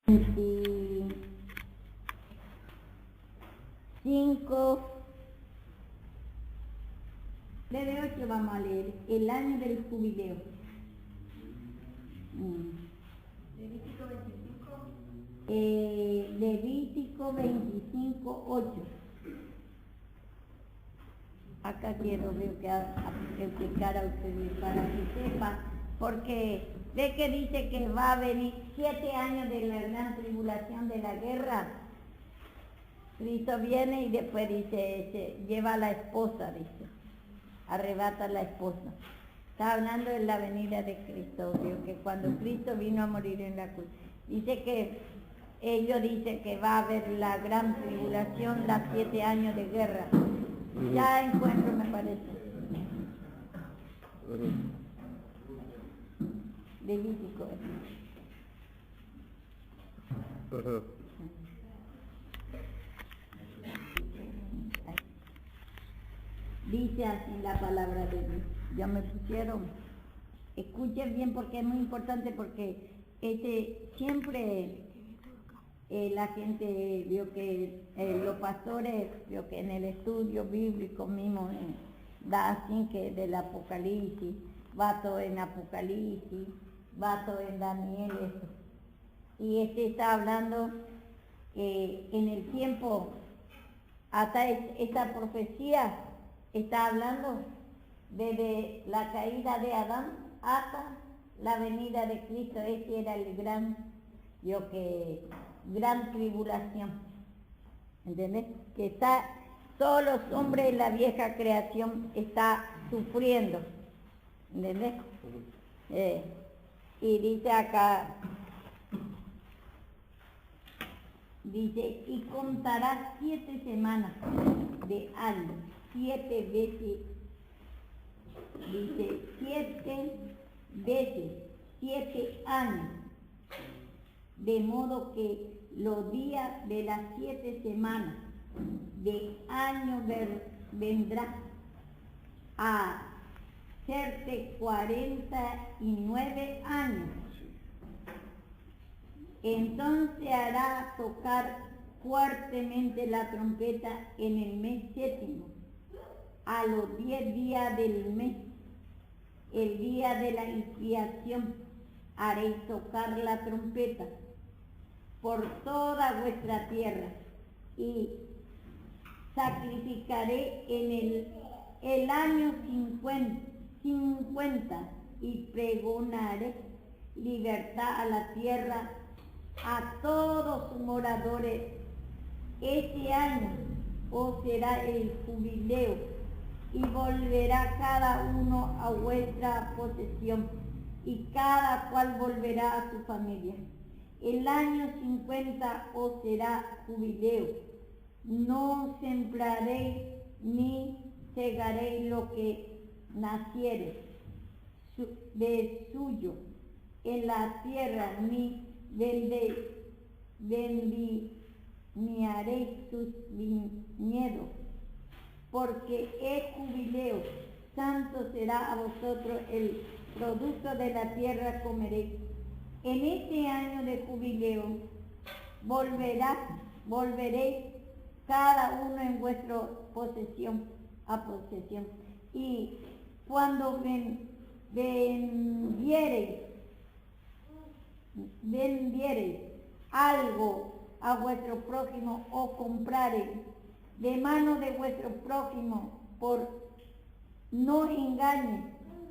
25, de 8 vamos a leer, el año del jubileo. Levítico 25. Levítico 25, 8. Acá quiero ver que explicar a ustedes para que sepa, porque ve que dice que va a venir 7 años de la gran tribulación de la guerra. Cristo viene y después dice, se lleva a la esposa, dice, arrebata a la esposa. Está hablando de la venida de Cristo, obvio, que cuando Cristo vino a morir en la cruz. Dice que ellos dicen que va a haber la gran tribulación, las 7 años de guerra. Ya encuentro, me parece. Levítico. Dice así la palabra de Dios. Ya me pusieron. Escuchen bien porque es muy importante, porque siempre la gente vio que los pastores vio que en el estudio bíblico mismo da así que del Apocalipsis, va todo en Apocalipsis, va todo en Daniel, eso. Y está hablando en el tiempo, hasta esta profecía está hablando desde la caída de Adán hasta la venida de Cristo. Era el gran tribulación, ¿entendés? Que todos los hombres de la vieja creación está sufriendo, ¿entendés? Y dice acá, dice, y contará 7 semanas de año, 7 veces, dice, 7 veces, 7 años, de modo que los días de las 7 semanas de año vendrá a serte 49 años. Entonces hará tocar fuertemente la trompeta en el mes 7, a los 10 días del mes, el día de la expiación, haréis tocar la trompeta por toda vuestra tierra, y sacrificaré en el año 50 y pregonaré libertad a la tierra, a todos sus moradores. Este año os será el jubileo, y volverá cada uno a vuestra posesión, y cada cual volverá a su familia. El año 50 os será jubileo. No sembraréis ni segaréis lo que naciere de suyo en la tierra, ni vendimiaréis sus viñedos, porque es jubileo, santo será a vosotros, el producto de la tierra comeréis. En este año de jubileo volveréis cada uno en vuestra posesión, y cuando vendiereis algo a vuestro prójimo, o comprareis de mano de vuestro prójimo, no engañe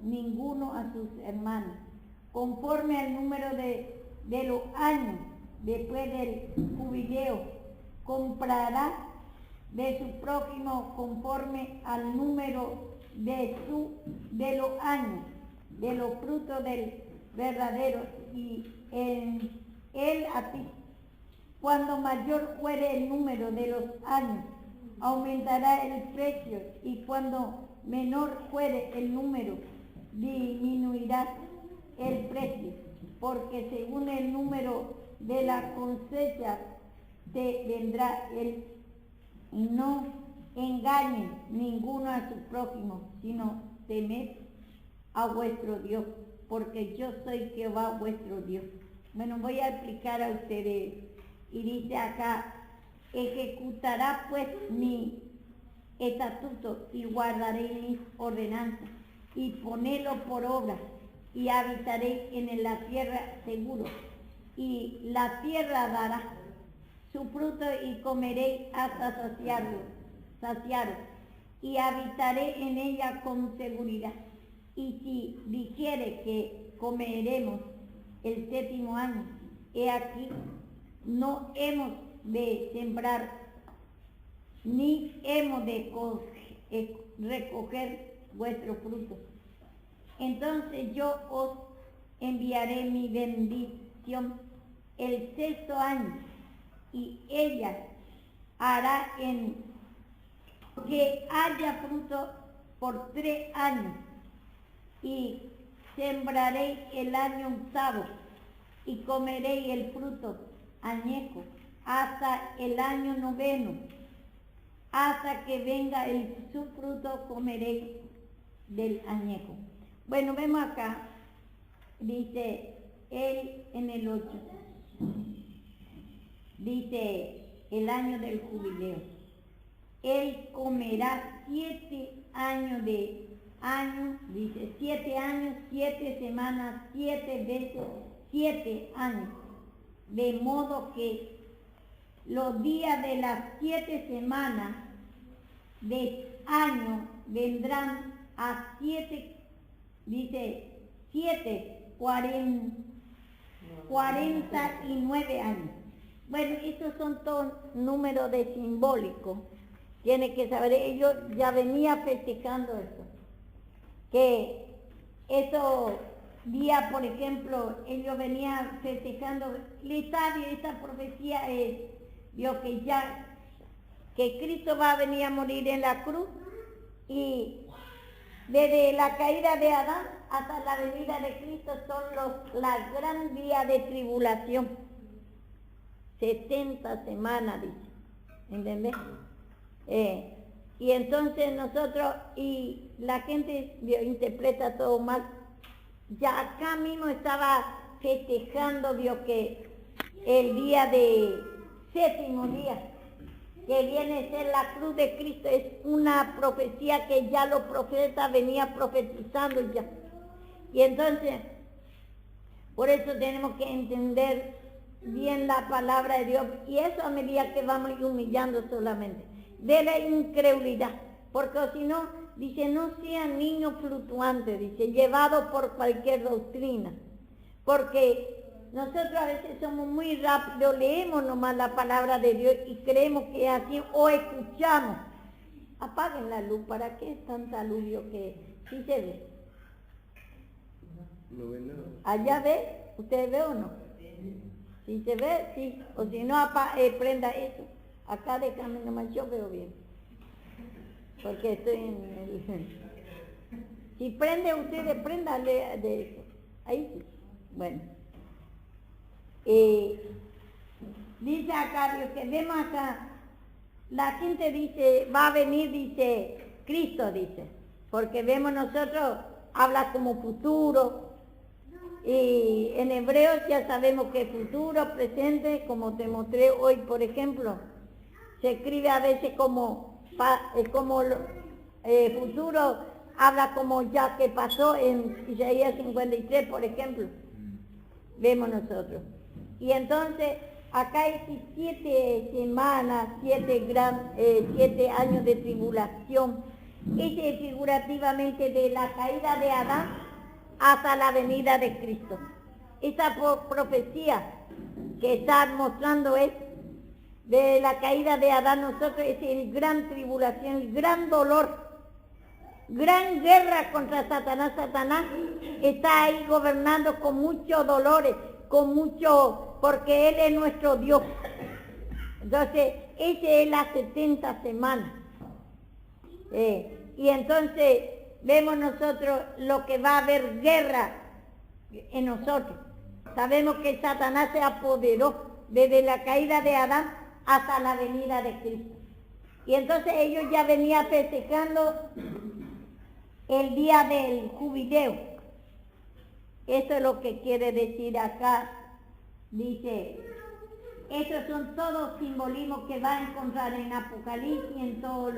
ninguno a sus hermanos, conforme al número de los años después del jubileo, comprará de su prójimo conforme al número de los años, de los frutos del verdadero, y en él a ti. Cuando mayor fuere el número de los años, aumentará el precio, y cuando menor fuere el número, disminuirá el precio, porque según el número de la cosecha te vendrá él. Y no engañen ninguno a su prójimo, sino temed a vuestro Dios, porque yo soy Jehová vuestro Dios. Bueno, voy a explicar a ustedes. Y dice acá, ejecutará pues mi estatuto y guardaré mis ordenanzas y ponélo por obra y habitaré en la tierra seguro. Y la tierra dará su fruto y comeré hasta saciaros, y habitaré en ella con seguridad. Y si dijere que comeremos el 7º año, he aquí, no hemos de sembrar, ni hemos de recoger vuestro fruto. Entonces yo os enviaré mi bendición el 6º año, y ella hará en que haya fruto por 3 años, y sembraré el año 8º, y comeré el fruto añejo hasta el año 9º, hasta que venga su fruto comeré del añejo. Bueno, vemos acá, dice él en el 8, dice el año del jubileo. Él comerá 7 años dice 7 años, 7 semanas, 7 veces 7 años, de modo que los días de las 7 semanas de año vendrán a 7, dice 49 años. Bueno, estos son todos números de simbólicos. Tiene que saber, ellos ya venía festejando esto. Que esos días, por ejemplo, ellos venían festejando esta profecía es, Dios, que Cristo va a venir a morir en la cruz, y desde la caída de Adán hasta la venida de Cristo son la gran día de tribulación. 70 semanas, dice, ¿entendés? Y entonces nosotros, y la gente interpreta todo mal. Ya acá mismo estaba festejando, que el día de 7º día, que viene a ser la cruz de Cristo, es una profecía que ya los profetas venían profetizando ya. Y entonces, por eso tenemos que entender bien la palabra de Dios, y eso a medida que vamos humillando solamente, de la incredulidad, porque si no, dice, no sean niños fluctuantes, dice, llevados por cualquier doctrina, porque nosotros a veces somos muy rápidos, leemos nomás la palabra de Dios y creemos que así, o escuchamos. Apaguen la luz, ¿para qué es tanta luz? Que sí se ve. No ve nada. ¿Allá ve? ¿Usted ve o no? Si se ve, sí. O si no, prenda eso. Acá déjame nomás, yo veo bien. Porque estoy en el... Si prende ustedes, préndale de eso. Ahí sí. Bueno. Dice acá, Dios, que vemos acá, la gente dice, va a venir, dice, Cristo, dice. Porque vemos nosotros, habla como futuro. Y en hebreo ya sabemos que futuro, presente, como te mostré hoy, por ejemplo, se escribe a veces como futuro, habla como ya que pasó en Isaías 53, por ejemplo. Vemos nosotros. Y entonces, acá hay 7 semanas, 7 años de tribulación. Ese figurativamente de la caída de Adán hasta la venida de Cristo. Esta profecía que está mostrando es de la caída de Adán, nosotros es el gran tribulación, el gran dolor, gran guerra contra Satanás. Satanás está ahí gobernando con muchos dolores, porque Él es nuestro Dios. Entonces, ese es las 70 semanas. Y entonces vemos nosotros lo que va a haber guerra en nosotros. Sabemos que Satanás se apoderó desde la caída de Adán hasta la venida de Cristo. Y entonces ellos ya venían festejando el día del jubileo. Eso es lo que quiere decir acá Dice, esos son todos simbolismos que va a encontrar en Apocalipsis, en todos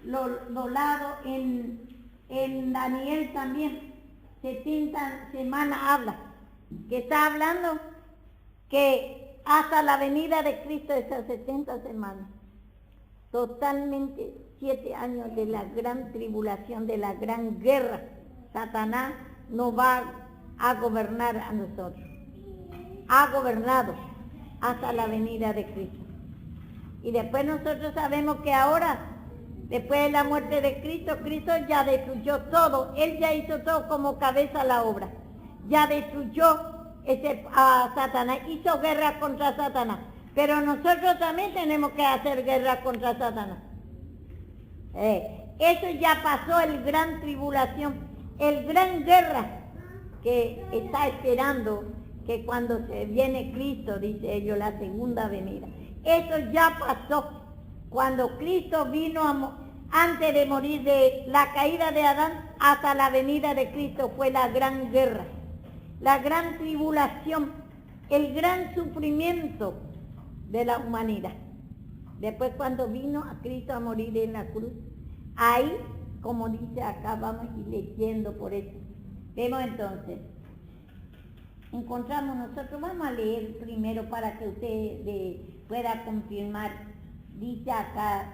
los lados, en Daniel también. 70 semanas habla, que está hablando que hasta la venida de Cristo esas 70 semanas, totalmente 7 años de la gran tribulación, de la gran guerra, Satanás no va a gobernar a nosotros. Ha gobernado hasta la venida de Cristo. Y después nosotros sabemos que ahora, después de la muerte de Cristo, Cristo ya destruyó todo. Él ya hizo todo como cabeza la obra. Ya destruyó a Satanás, hizo guerra contra Satanás. Pero nosotros también tenemos que hacer guerra contra Satanás. Eso ya pasó, el gran tribulación, el gran guerra que está esperando, que cuando se viene Cristo, dice ellos, la segunda venida. Eso ya pasó. Cuando Cristo vino antes de morir de la caída de Adán hasta la venida de Cristo fue la gran guerra, la gran tribulación, el gran sufrimiento de la humanidad. Después cuando vino a Cristo a morir en la cruz, ahí, como dice acá, vamos a ir leyendo por eso. Vemos entonces, encontramos nosotros, vamos a leer primero para que usted pueda confirmar. Dice acá,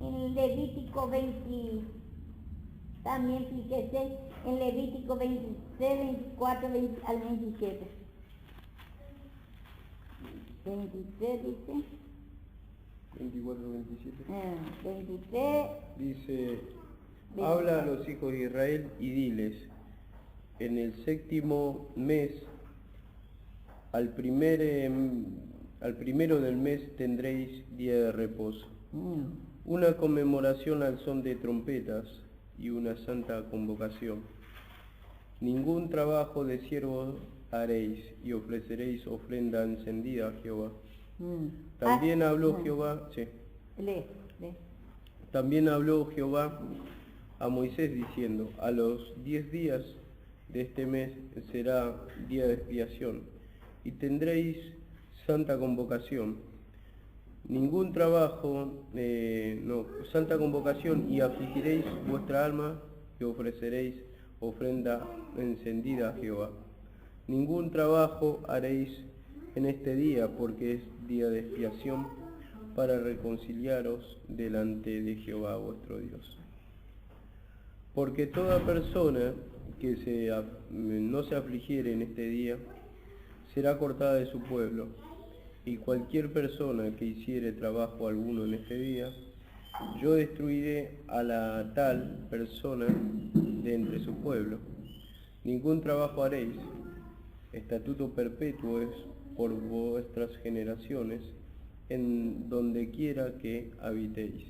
en Levítico 20, también fíjese, en Levítico 23, 24 al 27. 23 dice. 24, 27. 23. Dice, habla a los hijos de Israel y diles, en el 7º mes, al primero del mes tendréis día de reposo, una conmemoración al son de trompetas y una santa convocación. Ningún trabajo de siervos haréis y ofreceréis ofrenda encendida a Jehová. También habló Jehová, sí. Lee. También habló Jehová a Moisés diciendo, a los 10 días de este mes será día de expiación y tendréis santa convocación. Ningún trabajo, santa convocación, y afligiréis vuestra alma y ofreceréis ofrenda encendida a Jehová. Ningún trabajo haréis en este día, porque es día de expiación, para reconciliaros delante de Jehová vuestro Dios. Porque toda persona que no se afligiere en este día, será cortada de su pueblo, y cualquier persona que hiciere trabajo alguno en este día, yo destruiré a la tal persona de entre su pueblo. Ningún trabajo haréis, estatuto perpetuo es por vuestras generaciones, en donde quiera que habitéis.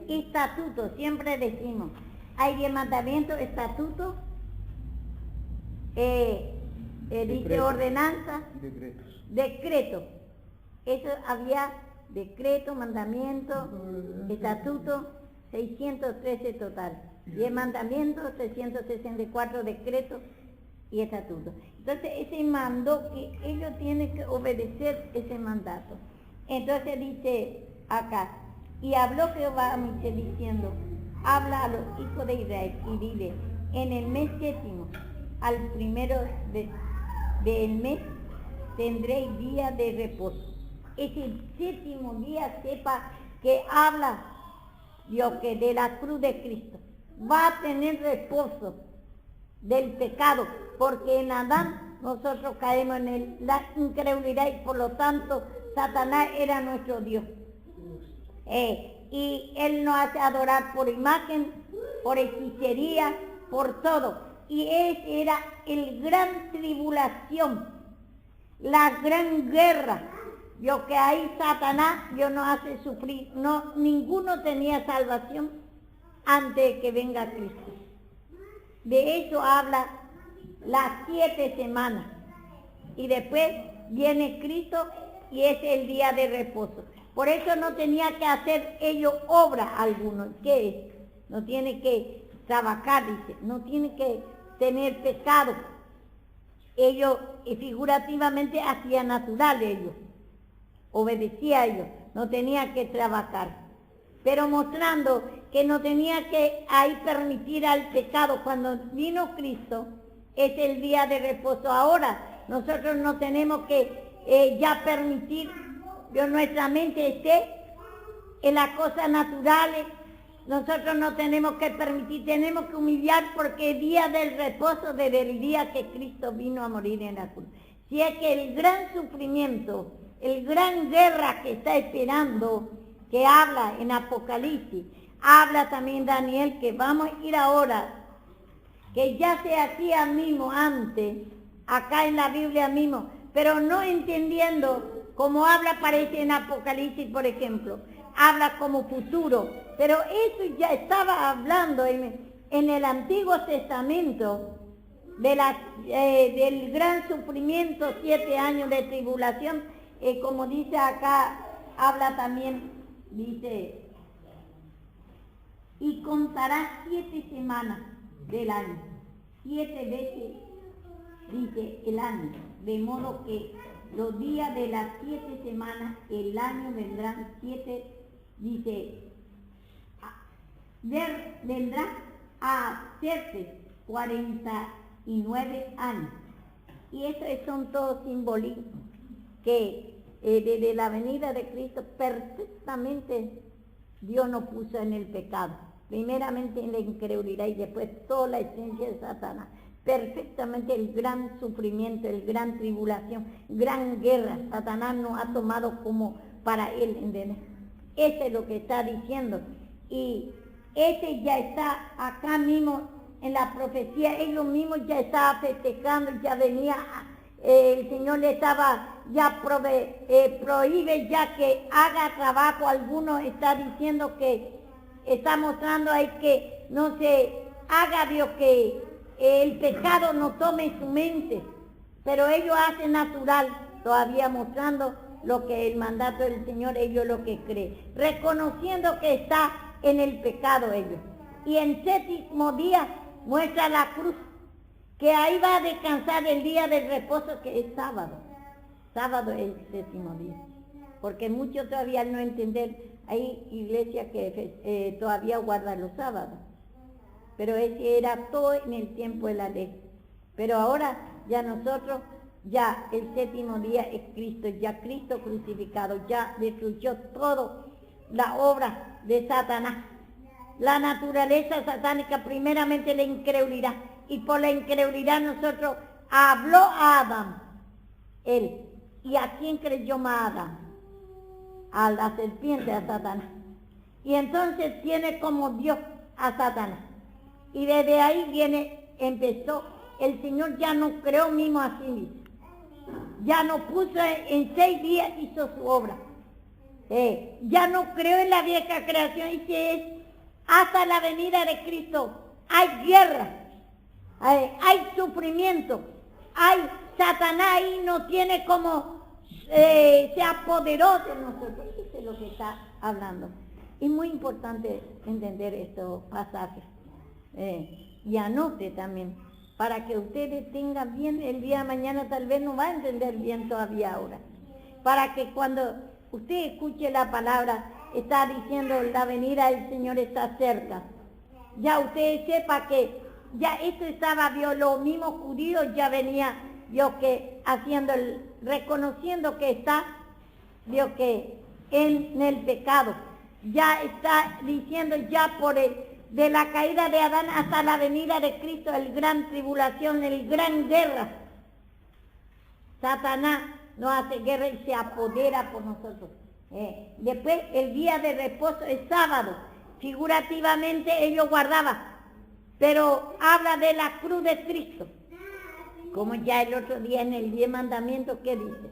Estatuto, siempre decimos, hay 10 mandamientos, estatuto, dice ordenanza, decreto. Eso había decreto, mandamiento, estatuto, 613 total. 10 mandamientos, 364 decretos y estatutos. Entonces ese mandó que ellos tienen que obedecer ese mandato. Entonces dice acá, y habló Jehová a Moisés diciendo, habla a los hijos de Israel y dile, en el mes 7º, al primero del mes, tendréis día de reposo. Ese 7º día sepa que habla Dios que de la cruz de Cristo. Va a tener reposo del pecado, porque en Adán nosotros caemos en la incredulidad y por lo tanto Satanás era nuestro Dios. Y él nos hace adorar por imagen, por hechicería, por todo. Y ese era el gran tribulación, la gran guerra. Yo que ahí Satanás Dios nos hace sufrir. No, ninguno tenía salvación antes de que venga Cristo. De eso habla las 7 semanas. Y después viene Cristo y es el día de reposo. Por eso no tenía que hacer ellos obra alguna. ¿Qué es? No tiene que trabajar, dice. No tiene que tener pecado. ellos figurativamente hacían natural ellos, obedecía a ellos, no tenía que trabajar, pero mostrando que no tenía que ahí permitir al pecado. Cuando vino Cristo, es el día de reposo. Ahora nosotros no tenemos que ya permitir que nuestra mente esté en las cosas naturales. Nosotros no tenemos que permitir, tenemos que humillar, porque el día del reposo desde el día que Cristo vino a morir en la cruz. Si es que el gran sufrimiento, el gran guerra que está esperando, que habla en Apocalipsis, habla también Daniel, que vamos a ir ahora, que ya se hacía mismo antes, acá en la Biblia mismo, pero no entendiendo, como habla parece en Apocalipsis, por ejemplo, habla como futuro, pero eso ya estaba hablando en el Antiguo Testamento, del gran sufrimiento, 7 años de tribulación, como dice acá, habla también, dice, y contará 7 semanas del año, 7 veces, dice, el año, de modo que los días de las 7 semanas, el año vendrán 7, dice, vendrá a hacerse 49 años. Y eso son todos simbolismos que desde la venida de Cristo perfectamente Dios nos puso en el pecado. Primeramente en la incredulidad y después toda la esencia de Satanás. Perfectamente el gran sufrimiento, el gran tribulación, gran guerra. Satanás nos ha tomado como para él, ¿entendés? Ese es lo que está diciendo. Y ese ya está acá mismo en la profecía. Ellos mismos ya estaban festejando, ya venía, el Señor le estaba ya prohíbe ya que haga trabajo. Algunos está diciendo que está mostrando ahí que no se haga, Dios, que el pecado no tome su mente, pero ellos hacen natural, todavía mostrando lo que el mandato del Señor, ellos lo que creen, reconociendo que está en el pecado ellos. Y en 7º día muestra la cruz, que ahí va a descansar el día del reposo, que es sábado. Sábado es el 7º día, porque muchos todavía no entienden. Hay iglesias que todavía guardan los sábados, pero ese era todo en el tiempo de la ley. Pero ahora ya nosotros, ya el 7º día es Cristo, ya Cristo crucificado, ya destruyó todo la obra de Satanás. La naturaleza satánica, primeramente la incredulidad, y por la incredulidad nosotros habló a Adán, él. ¿Y a quién creyó más Adán? A la serpiente, a Satanás. Y entonces tiene como Dios a Satanás. Y desde ahí empezó, el Señor ya no creó mismo a sí mismo. Ya no puso en 6 días, hizo su obra. Ya no creó en la vieja creación, y que es hasta la venida de Cristo. Hay guerra, hay sufrimiento, hay Satanás ahí no tiene como se apoderó de nosotros. Eso es lo que está hablando. Es muy importante entender estos pasajes. Y anote también, para que ustedes tengan bien el día de mañana. Tal vez no va a entender bien todavía ahora, para que cuando usted escuche la palabra, está diciendo la venida del Señor está cerca, ya usted sepa que ya esto estaba, vio, los mismos judíos ya venía, vio, que haciendo reconociendo que está, vio, que en el pecado, ya está diciendo ya por de la caída de Adán hasta la venida de Cristo, el gran tribulación, el gran guerra. Satanás nos hace guerra y se apodera por nosotros. Después el día de reposo es sábado. Figurativamente ellos guardaban, pero habla de la cruz de Cristo. Como ya el otro día en el 10 mandamientos, ¿qué dice?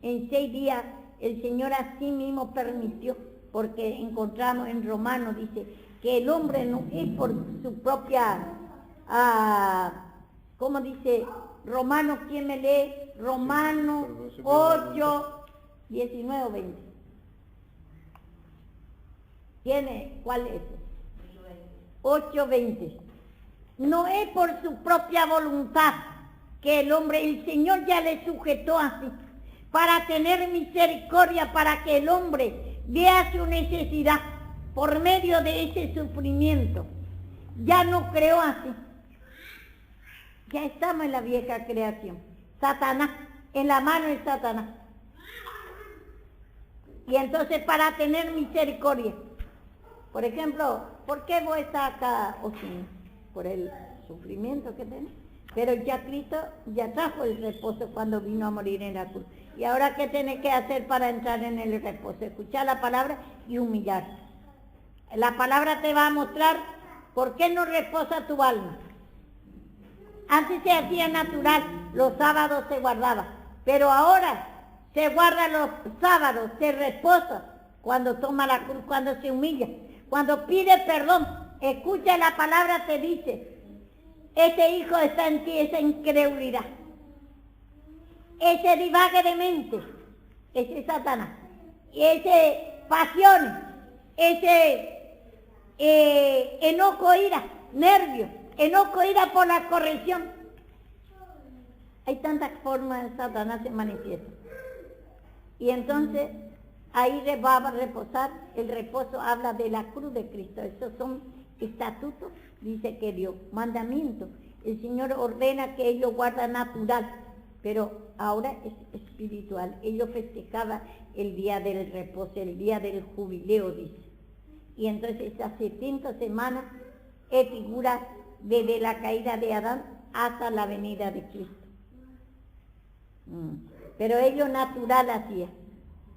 En 6 días el Señor a sí mismo permitió, porque encontramos en Romanos, dice, que el hombre no es por su propia, ¿cómo dice? Romanos, ¿quién me lee? Romanos 8, 19 o 20. ¿Cuál es? 8:20. No es por su propia voluntad, que el Señor ya le sujetó así, para tener misericordia, para que el hombre vea su necesidad por medio de ese sufrimiento. Ya no creó así. Ya estamos en la vieja creación. Satanás, en la mano de Satanás. Y entonces para tener misericordia. Por ejemplo, ¿por qué vos estás acá, Osín? Por el sufrimiento que tenés. Pero ya Cristo ya trajo el reposo cuando vino a morir en la cruz. ¿Y ahora qué tenés que hacer para entrar en el reposo? Escuchar la palabra y humillarte. La palabra te va a mostrar por qué no reposa tu alma. Antes se hacía natural, los sábados se guardaba, pero ahora se guarda los sábados, se reposa cuando toma la cruz, cuando se humilla, cuando pide perdón. Escucha la palabra, te dice, ese hijo está en ti, esa incredulidad, ese divague de mente, ese Satanás, y ese pasiones, ese enojo, ira, nervios, enojo, ira por la corrección. Hay tantas formas de Satanás se manifiesta. Y entonces ahí va a reposar. El reposo habla de la cruz de Cristo. Esos son estatutos, dice que Dios, mandamientos. El Señor ordena que ellos guardan natural, pero ahora es espiritual. Ellos festejaban el día del reposo, el día del jubileo, dice. Y entonces esas 70 semanas es figura desde la caída de Adán hasta la venida de Cristo. Pero ellos natural hacían.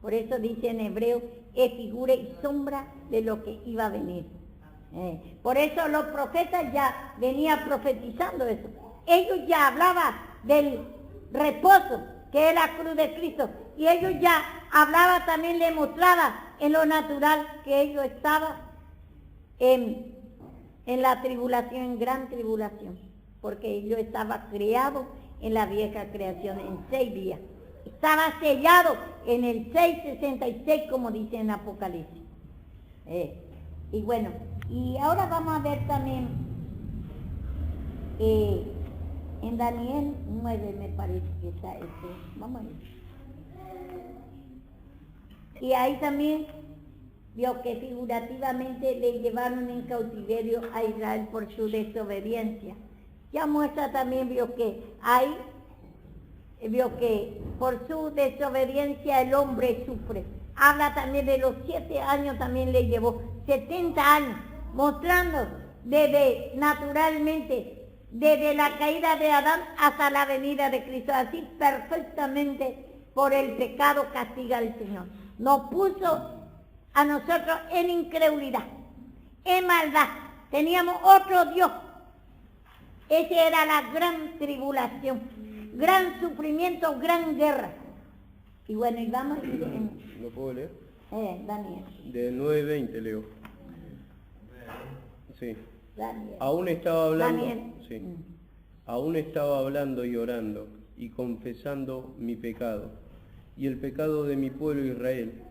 Por eso dice en hebreo, es figura y sombra de lo que iba a venir. Por eso los profetas ya venían profetizando eso. Ellos ya hablaban del reposo, que es la cruz de Cristo. Y ellos ya hablaban, también le mostraba en lo natural que ellos estaban en la tribulación, en gran tribulación. Porque ellos estaban creados en la vieja creación en 6 días. Estaba sellado en el 666, como dice en Apocalipsis. Y bueno, y ahora vamos a ver también en Daniel 9, me parece que está vamos a ver. Y ahí también vio que figurativamente le llevaron en cautiverio a Israel por su desobediencia. Ya muestra también, vio que por su desobediencia el hombre sufre. Habla también de los 7 años, también le llevó 70 años, mostrando naturalmente, desde la caída de Adán hasta la venida de Cristo. Así perfectamente por el pecado castiga al Señor. Nos puso a nosotros en incredulidad, en maldad. Teníamos otro Dios. Esa era la gran tribulación, gran sufrimiento, gran guerra. Y bueno, y vamos a ir ¿Lo puedo leer? Daniel. De 9:20 leo. Sí. Daniel. Aún estaba hablando. Daniel. Sí. Aún estaba hablando y orando y confesando mi pecado y el pecado de mi pueblo Israel,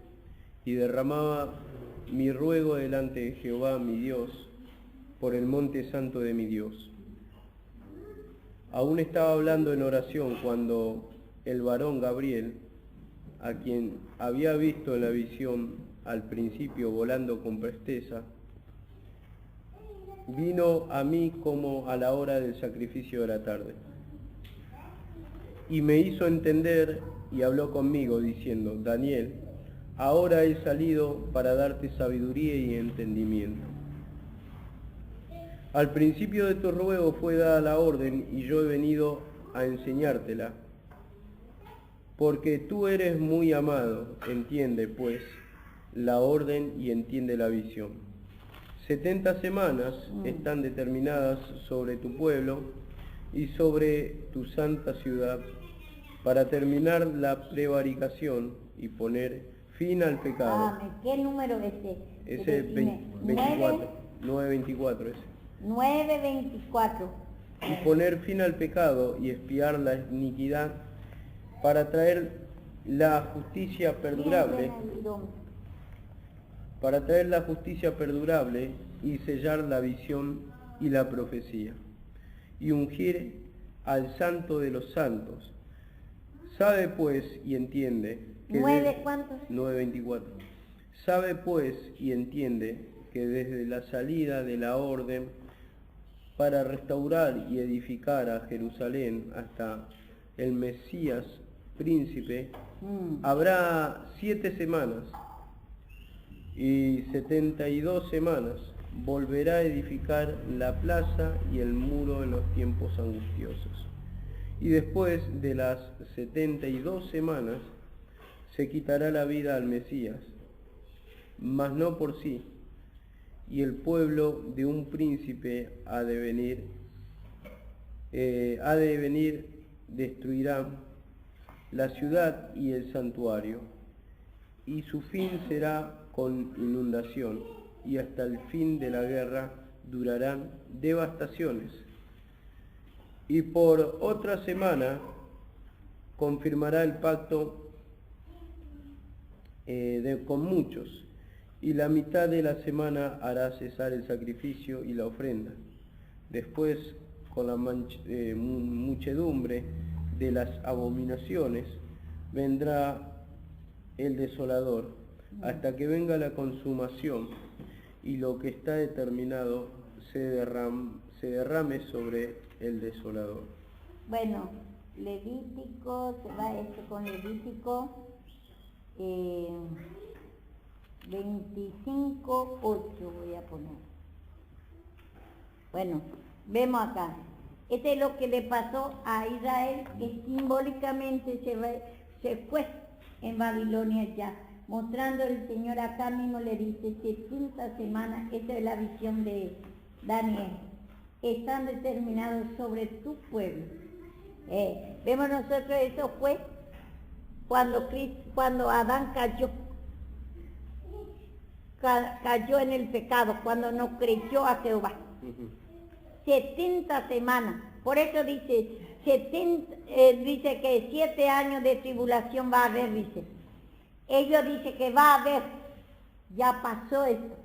y derramaba mi ruego delante de Jehová mi Dios por el monte santo de mi Dios. Aún estaba hablando en oración cuando el varón Gabriel, a quien había visto en la visión al principio volando con presteza, vino a mí como a la hora del sacrificio de la tarde. Y me hizo entender y habló conmigo diciendo, Daniel, ahora he salido para darte sabiduría y entendimiento. Al principio de tu ruego fue dada la orden y yo he venido a enseñártela. Porque tú eres muy amado, entiende pues la orden y entiende la visión. 70 semanas están determinadas sobre tu pueblo y sobre tu santa ciudad para terminar la prevaricación y poner fin al pecado. ¿Qué número es ese? Ese 24, 9:24 ese. 9:24. Y poner fin al pecado y expiar la iniquidad para traer la justicia perdurable. Para traer la justicia perdurable y sellar la visión y la profecía. Y ungir al Santo de los Santos. Sabe pues y entiende que 9, ¿cuántos? 9:24. Sabe pues y entiende que desde la salida de la orden para restaurar y edificar a Jerusalén hasta el Mesías príncipe, habrá 7 semanas y 72 semanas volverá a edificar la plaza y el muro en los tiempos angustiosos. Y después de las 72 semanas se quitará la vida al Mesías, mas no por sí, y el pueblo de un príncipe ha de venir, destruirá la ciudad y el santuario, y su fin será con inundación, y hasta el fin de la guerra durarán devastaciones. Y por otra semana confirmará el pacto con muchos, y la mitad de la semana hará cesar el sacrificio y la ofrenda. Después, con la muchedumbre de las abominaciones, vendrá el desolador, hasta que venga la consumación, y lo que está determinado se derrame sobre el desolador. Bueno, Levítico, se va con Levítico 25:8 voy a poner. Bueno, vemos acá. Este es lo que le pasó a Israel, que simbólicamente se fue en Babilonia ya, mostrando el Señor acá mismo le dice 70 semanas, esa es la visión de Daniel, están determinados sobre tu pueblo. Vemos nosotros, eso fue cuando Adán cayó en el pecado, cuando no creyó a Jehová. 70 semanas, por eso dice, dice que 7 años de tribulación va a haber, dice. Ellos dicen que va a haber, ya pasó esto.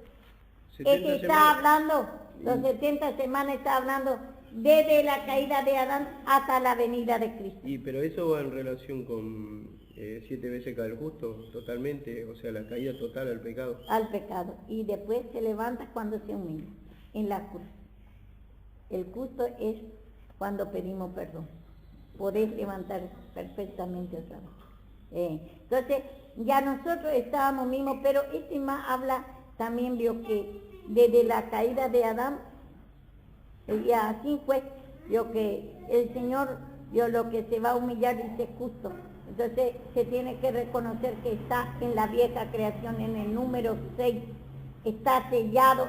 Está hablando, los 70 semanas está hablando desde la caída de Adán hasta la venida de Cristo. Pero eso va en relación con 7 veces cae el justo, totalmente, o sea, la caída total al pecado. Al pecado, y después se levanta cuando se humilla, en la cruz. El justo es cuando pedimos perdón. Podés levantar perfectamente otra vez. Entonces, ya nosotros estábamos mismos, pero este más habla, también vio que desde la caída de Adán, y así fue, vio que el Señor, vio lo que se va a humillar, dice justo. Entonces, se tiene que reconocer que está en la vieja creación, en el número 6, está sellado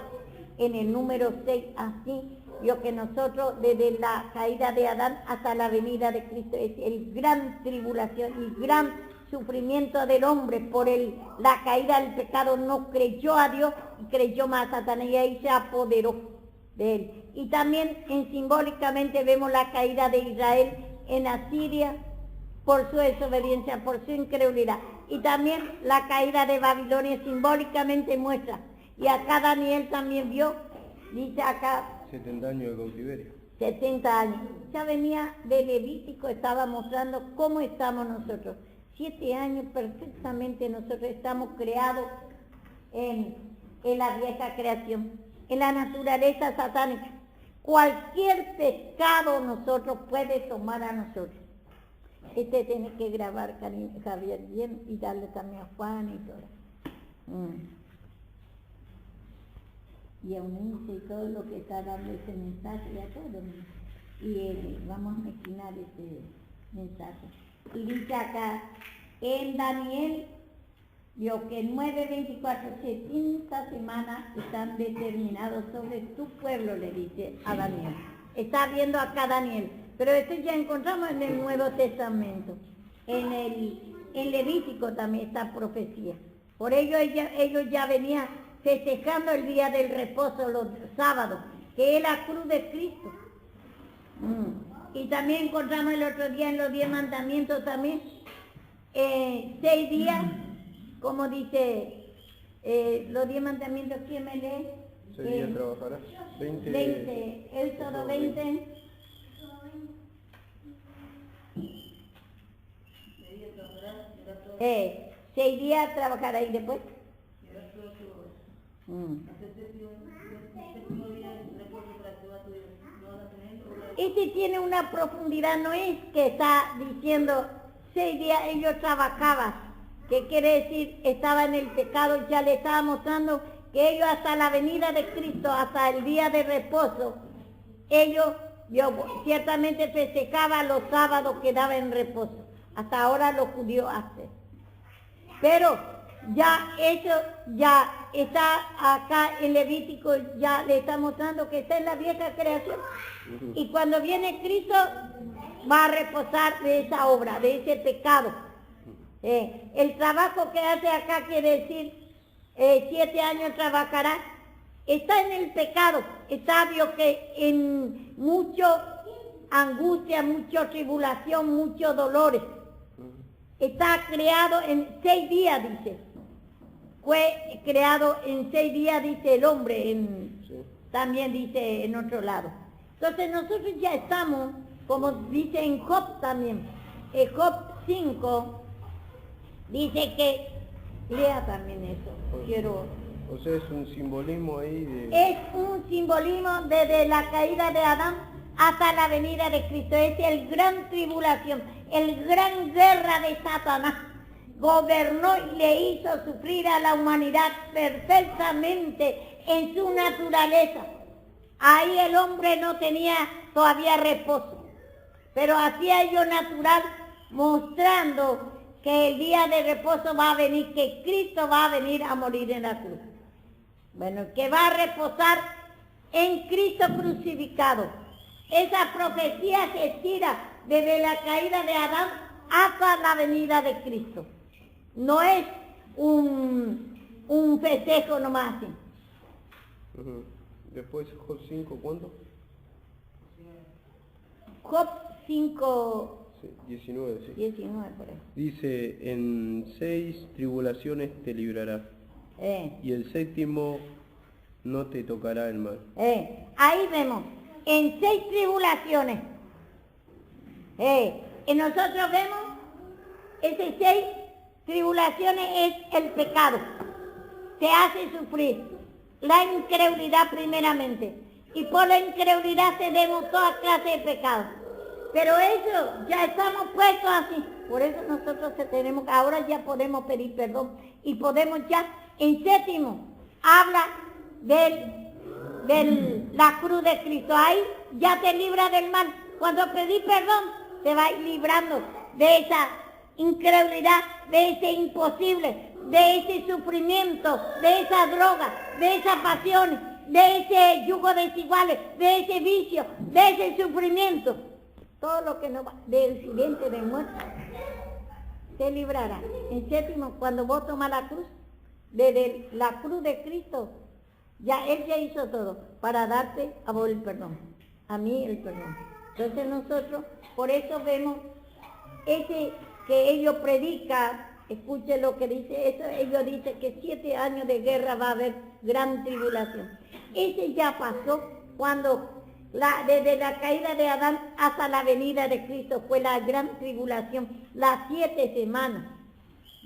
en el número 6, así. Vio que nosotros, desde la caída de Adán hasta la venida de Cristo, es el gran tribulación y gran sufrimiento del hombre por la caída del pecado. No creyó a Dios y creyó más a Satanás, y ahí se apoderó de él. Y también simbólicamente vemos la caída de Israel en Asiria por su desobediencia, por su incredulidad. Y también la caída de Babilonia simbólicamente muestra. Y acá Daniel también vio, dice acá, 70 años de cautiverio. 70 años. Ya venía de Levítico, estaba mostrando cómo estamos nosotros. 7 años perfectamente nosotros estamos creados en la vieja creación, en la naturaleza satánica. Cualquier pecado nosotros puede tomar a nosotros. Tiene que grabar, Javier, bien, y darle también a Juan y todo. Y a Eunice y todo lo que está dando ese mensaje y a todos. Y vamos a imaginar ese mensaje. Y dice acá, en Daniel, vio que 9:24, 70 semanas están determinados sobre tu pueblo, le dice a Daniel. Está viendo acá Daniel, pero esto ya encontramos en el Nuevo Testamento. En Levítico también está profecía. Por ello ellos ya venían festejando el día del reposo, los sábados, que es la cruz de Cristo. Y también encontramos el otro día en los 10 mandamientos también, 6 días, como dice, los 10 mandamientos, ¿quién me lee? 6 días trabajarás. 20, Éxodo 20. 6 días trabajará y después. Y el resto de 8 horas. Mm. Hasta el séptimo día de reposo para que va tu Dios. No van a tener obra. Este tiene una profundidad, no es que está diciendo 6 días ellos trabajaban, que quiere decir estaba en el pecado, ya le estaba mostrando que ellos hasta la venida de Cristo, hasta el día de reposo, ellos ciertamente festejaban los sábados que daban en reposo, hasta ahora los judíos hacen. Pero ya eso ya está acá en Levítico, ya le está mostrando que está en la vieja creación. Y cuando viene Cristo, va a reposar de esa obra, de ese pecado. El trabajo que hace acá quiere decir, 7 años trabajará, está en el pecado. Es sabio que en mucha angustia, mucha tribulación, muchos dolores. Está creado en 6 días, dice. Fue creado en 6 días, dice el hombre, también dice en otro lado. Entonces nosotros ya estamos, como dice en Job también, en Job 5, dice que, lea también eso, quiero... O sea, es un simbolismo ahí de... Es un simbolismo desde la caída de Adán hasta la venida de Cristo. Es el gran tribulación, el gran guerra de Satanás. Gobernó y le hizo sufrir a la humanidad perfectamente en su naturaleza. Ahí el hombre no tenía todavía reposo, pero hacía ello natural, mostrando que el día de reposo va a venir, que Cristo va a venir a morir en la cruz. Bueno, que va a reposar en Cristo crucificado. Esa profecía se estira desde la caída de Adán hasta la venida de Cristo. No es un festejo nomás así. Después Job 5, ¿cuánto? Job 5, Sí, 19, sí. 19 por ahí. Dice, en 6 tribulaciones te librará, y el 7º no te tocará el mal. Ahí vemos, en 6 tribulaciones. Y nosotros vemos, esas 6 tribulaciones es el pecado. Te hace sufrir la incredulidad primeramente. Y por la incredulidad tenemos toda clase de pecado. Pero eso ya estamos puestos así. Por eso nosotros tenemos, ahora ya podemos pedir perdón. Y podemos ya, en 7º, habla de la cruz de Cristo. Ahí ya te libra del mal. Cuando pedís perdón, te va librando de esa incredulidad, de ese imposible, de ese sufrimiento, de esa droga, de esas pasiones, de ese yugo desiguales, de ese vicio, de ese sufrimiento. Todo lo que no va, de accidente, de muerte, te librará. En 7º, cuando vos tomas la cruz, desde la cruz de Cristo, ya Él ya hizo todo para darte a vos el perdón, a mí el perdón. Entonces nosotros, por eso vemos ese que ellos predican, escuchen lo que dice, eso, ellos dicen que 7 años de guerra va a haber gran tribulación. Ese ya pasó cuando desde la caída de Adán hasta la venida de Cristo fue la gran tribulación, las 7 semanas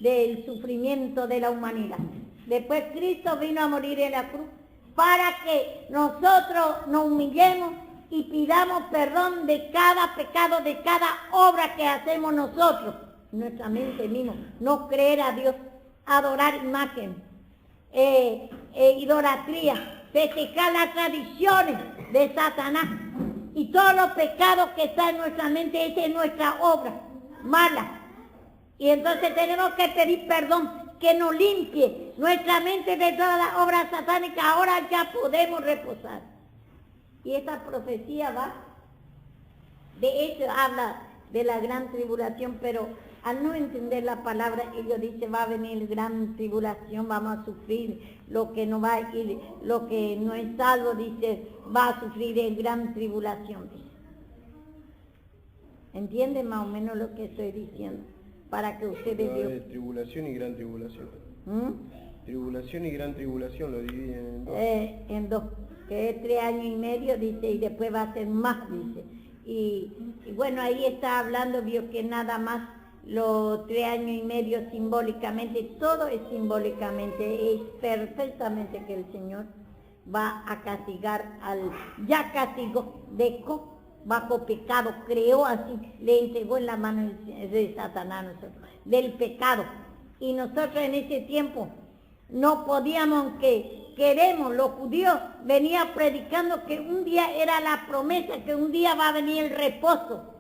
del sufrimiento de la humanidad. Después Cristo vino a morir en la cruz para que nosotros nos humillemos y pidamos perdón de cada pecado, de cada obra que hacemos nosotros, nuestra mente misma, no creer a Dios, adorar imagen, idolatría, festejar las tradiciones de Satanás y todos los pecados que están en nuestra mente. Esa es nuestra obra mala. Y entonces tenemos que pedir perdón, que nos limpie nuestra mente de todas las obras satánicas. Ahora ya podemos reposar. Y esta profecía va, de hecho habla de la gran tribulación, pero al no entender la palabra, ellos dicen va a venir gran tribulación, vamos a sufrir lo que no va a ir, lo que no es salvo, dice, va a sufrir en gran tribulación. Dice. ¿Entienden más o menos lo que estoy diciendo? Para que ustedes vean. Tribulación y gran tribulación. Tribulación y gran tribulación lo dividen en 2. En 2, que es 3 años y medio, dice, y después va a ser más, dice. Y bueno, ahí está hablando, vio que nada más los 3 años y medio simbólicamente, todo es simbólicamente, es perfectamente que el Señor va a castigar ya castigó, dejó bajo pecado, creó así, le entregó en la mano de Satanás a nosotros, del pecado. Y nosotros en ese tiempo no podíamos, aunque queremos, los judíos venían predicando que un día era la promesa, que un día va a venir el reposo,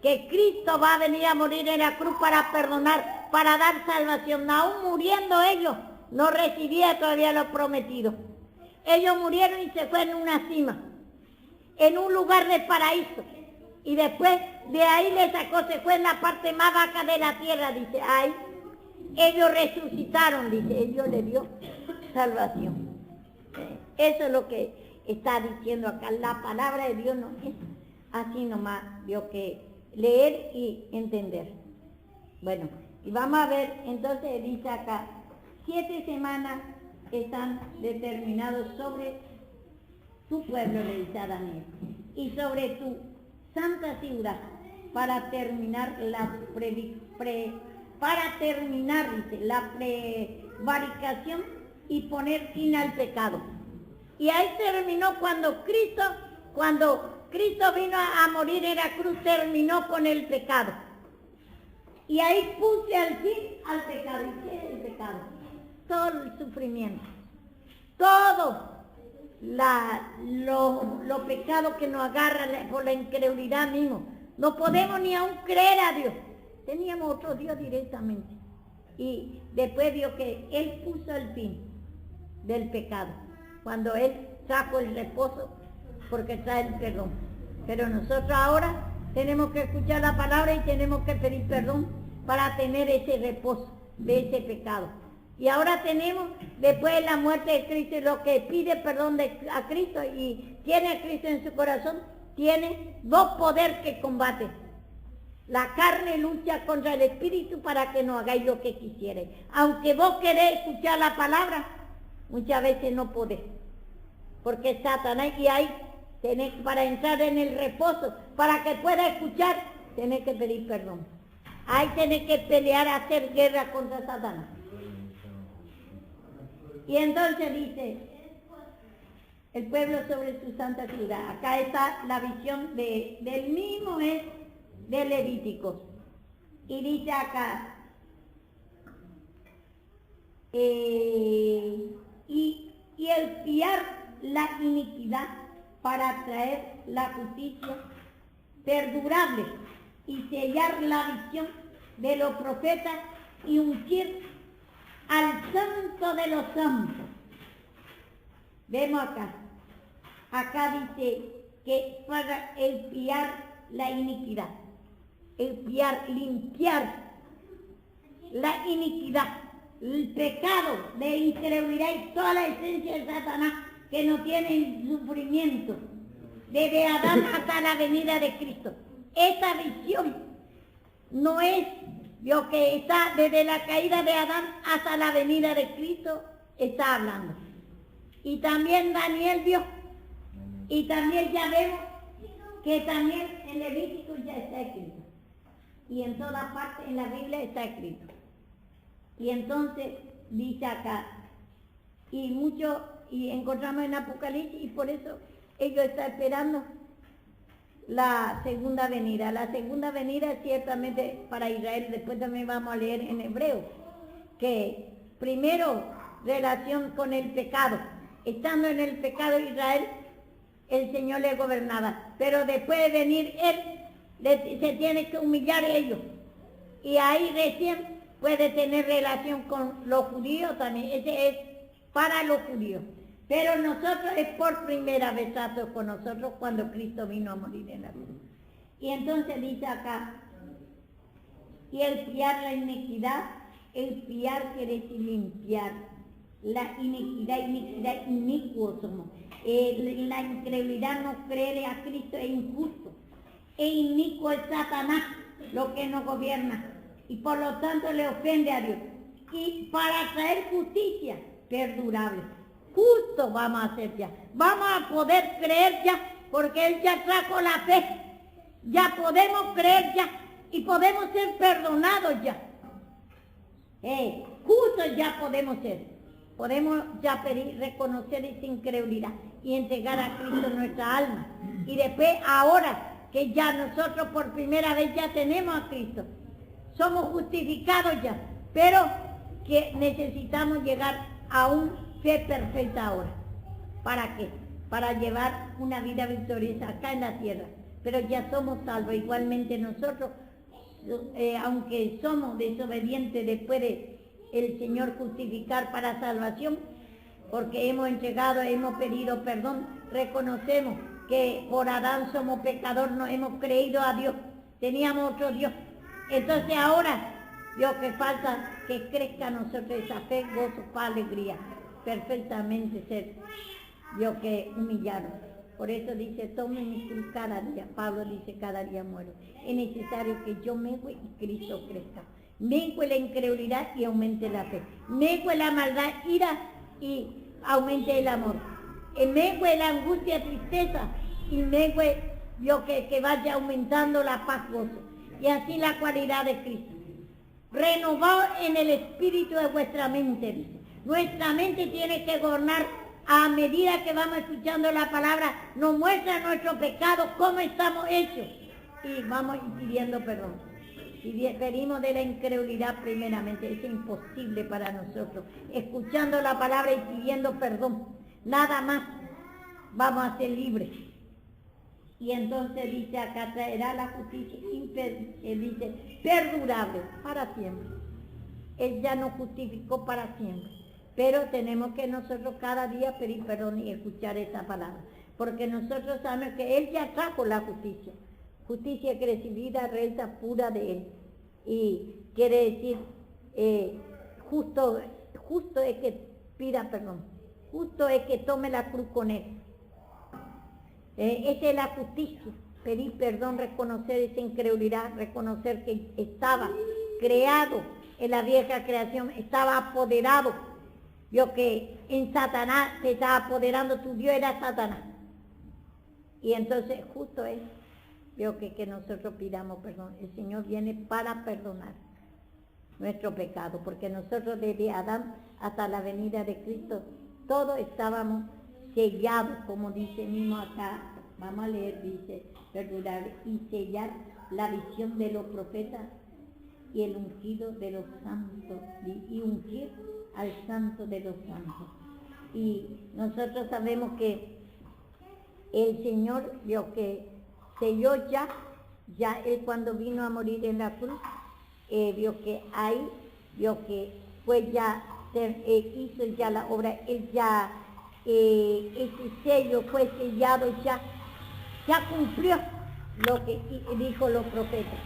que Cristo va a venir a morir en la cruz para perdonar, para dar salvación. Aún muriendo ellos, no recibía todavía lo prometido. Ellos murieron y se fueron en una cima, en un lugar de paraíso. Y después de ahí le sacó, se fue en la parte más baja de la tierra, dice, ahí. Ellos resucitaron, dice, Dios le dio salvación. Eso es lo que está diciendo acá. La palabra de Dios no es así nomás, Dios, que leer y entender. Bueno, y vamos a ver, entonces dice acá, 7 semanas están determinados sobre tu pueblo, le dice a Daniel, y sobre tu santa ciudad, para terminar para terminar, dice, la prevaricación y poner fin al pecado. Y ahí terminó cuando Cristo vino a morir en la cruz, terminó con el pecado. Y ahí puse al fin al pecado. ¿Y qué es el pecado? Todo el sufrimiento, todo los pecados que nos agarran por la incredulidad mismo. No podemos ni aún creer a Dios. Teníamos otro Dios directamente. Y después vio que Él puso el fin del pecado, cuando Él trajo el reposo, porque trae el perdón. Pero nosotros ahora tenemos que escuchar la palabra y tenemos que pedir perdón para tener ese reposo de ese pecado. Y ahora tenemos, después de la muerte de Cristo, lo que pide perdón a Cristo y tiene a Cristo en su corazón, tiene 2 poderes que combaten. La carne lucha contra el espíritu para que no hagáis lo que quisierais. Aunque vos querés escuchar la palabra, muchas veces no podés. Porque Satanás, y ahí tenés, para entrar en el reposo, para que pueda escuchar, tenés que pedir perdón. Ahí tenés que pelear, hacer guerra contra Satanás. Y entonces dice, el pueblo sobre su santa ciudad. Acá está la visión del mismo es de Levíticos. Y dice acá, y expiar la iniquidad para traer la justicia perdurable y sellar la visión de los profetas y ungir al santo de los santos. Vemos acá dice que para expiar la iniquidad, expiar, limpiar la iniquidad, el pecado de incredulidad y toda la esencia de Satanás que no tiene sufrimiento, desde Adán hasta la venida de Cristo. Esta visión no es lo que está desde la caída de Adán hasta la venida de Cristo, está hablando. Y también Daniel vio, y también ya vemos que también en Levítico ya está escrito. Y en toda parte en la Biblia está escrito. Y entonces dice acá, y encontramos en Apocalipsis, y por eso ellos están esperando la segunda venida. La segunda venida es ciertamente para Israel. Después también vamos a leer en hebreo, que primero relación con el pecado. Estando en el pecado Israel, el Señor le gobernaba. Pero después de venir Él, se tiene que humillar ellos. Y ahí recién puede tener relación con los judíos también. Ese es para los judíos. Pero nosotros es por primera vez trato con nosotros cuando Cristo vino a morir en la cruz. Y entonces dice acá, y expiar la iniquidad, expiar quiere decir limpiar. La iniquidad, inicuos somos. La incredulidad, no creer a Cristo es injusto. E inicuo es Satanás, lo que nos gobierna. Y por lo tanto le ofende a Dios. Y para traer justicia perdurable. Justo vamos a hacer ya. Vamos a poder creer ya, porque Él ya trajo la fe. Ya podemos creer ya y podemos ser perdonados ya. Justos ya podemos ser. Podemos ya pedir, reconocer esa incredulidad y entregar a Cristo nuestra alma. Y después, ahora que ya nosotros por primera vez ya tenemos a Cristo, somos justificados ya, pero que necesitamos llegar a una fe perfecta ahora. ¿Para qué? Para llevar una vida victoriosa acá en la tierra. Pero ya somos salvos. Igualmente nosotros, aunque somos desobedientes después de el Señor justificar para salvación, porque hemos entregado, hemos pedido perdón, reconocemos que por Adán somos pecadores, no hemos creído a Dios, teníamos otro Dios. Entonces ahora, Dios, que falta que crezca en nosotros esa fe, gozo, paz, alegría, perfectamente ser, Dios, que humillaron. Por eso dice, tome mi cruz cada día. Pablo dice, cada día muero. Es necesario que yo mengue y Cristo crezca. Mengue la incredulidad y aumente la fe. Mengue la maldad, ira y aumente el amor. Mengue la angustia, tristeza y mengue, Dios, que vaya aumentando la paz, gozo. Y así la cualidad de Cristo. Renovado en el espíritu de vuestra mente, dice. Nuestra mente tiene que gobernar. A medida que vamos escuchando la palabra, nos muestra nuestro pecado, cómo estamos hechos. Y vamos pidiendo perdón. Y pedimos de la incredulidad primeramente. Es imposible para nosotros. Escuchando la palabra y pidiendo perdón. Nada más. Vamos a ser libres. Y entonces dice acá, traerá la justicia, dice, perdurable para siempre. Él ya nos justificó para siempre. Pero tenemos que nosotros cada día pedir perdón y escuchar esa palabra. Porque nosotros sabemos que Él ya trajo la justicia. Justicia que recibida, recta, pura de Él. Y quiere decir, justo es que pida perdón. Justo es que tome la cruz con Él. Esa es la justicia. Pedir perdón, reconocer esa incredulidad, reconocer que estaba creado en la vieja creación, estaba apoderado. Vio que en Satanás se estaba apoderando, tu Dios era Satanás. Y entonces justo es, vio que nosotros pidamos perdón. El Señor viene para perdonar nuestro pecado, porque nosotros desde Adán hasta la venida de Cristo, todos estábamos sellados, como dice mismo acá, vamos a leer, dice, perdurar y sellar la visión de los profetas y el ungido de los santos, y ungir al santo de los santos. Y nosotros sabemos que el Señor vio que selló ya Él cuando vino a morir en la cruz, vio que ahí, vio que fue ya, hizo ya la obra, Él ya, ese sello fue sellado ya cumplió lo que dijo los profetas,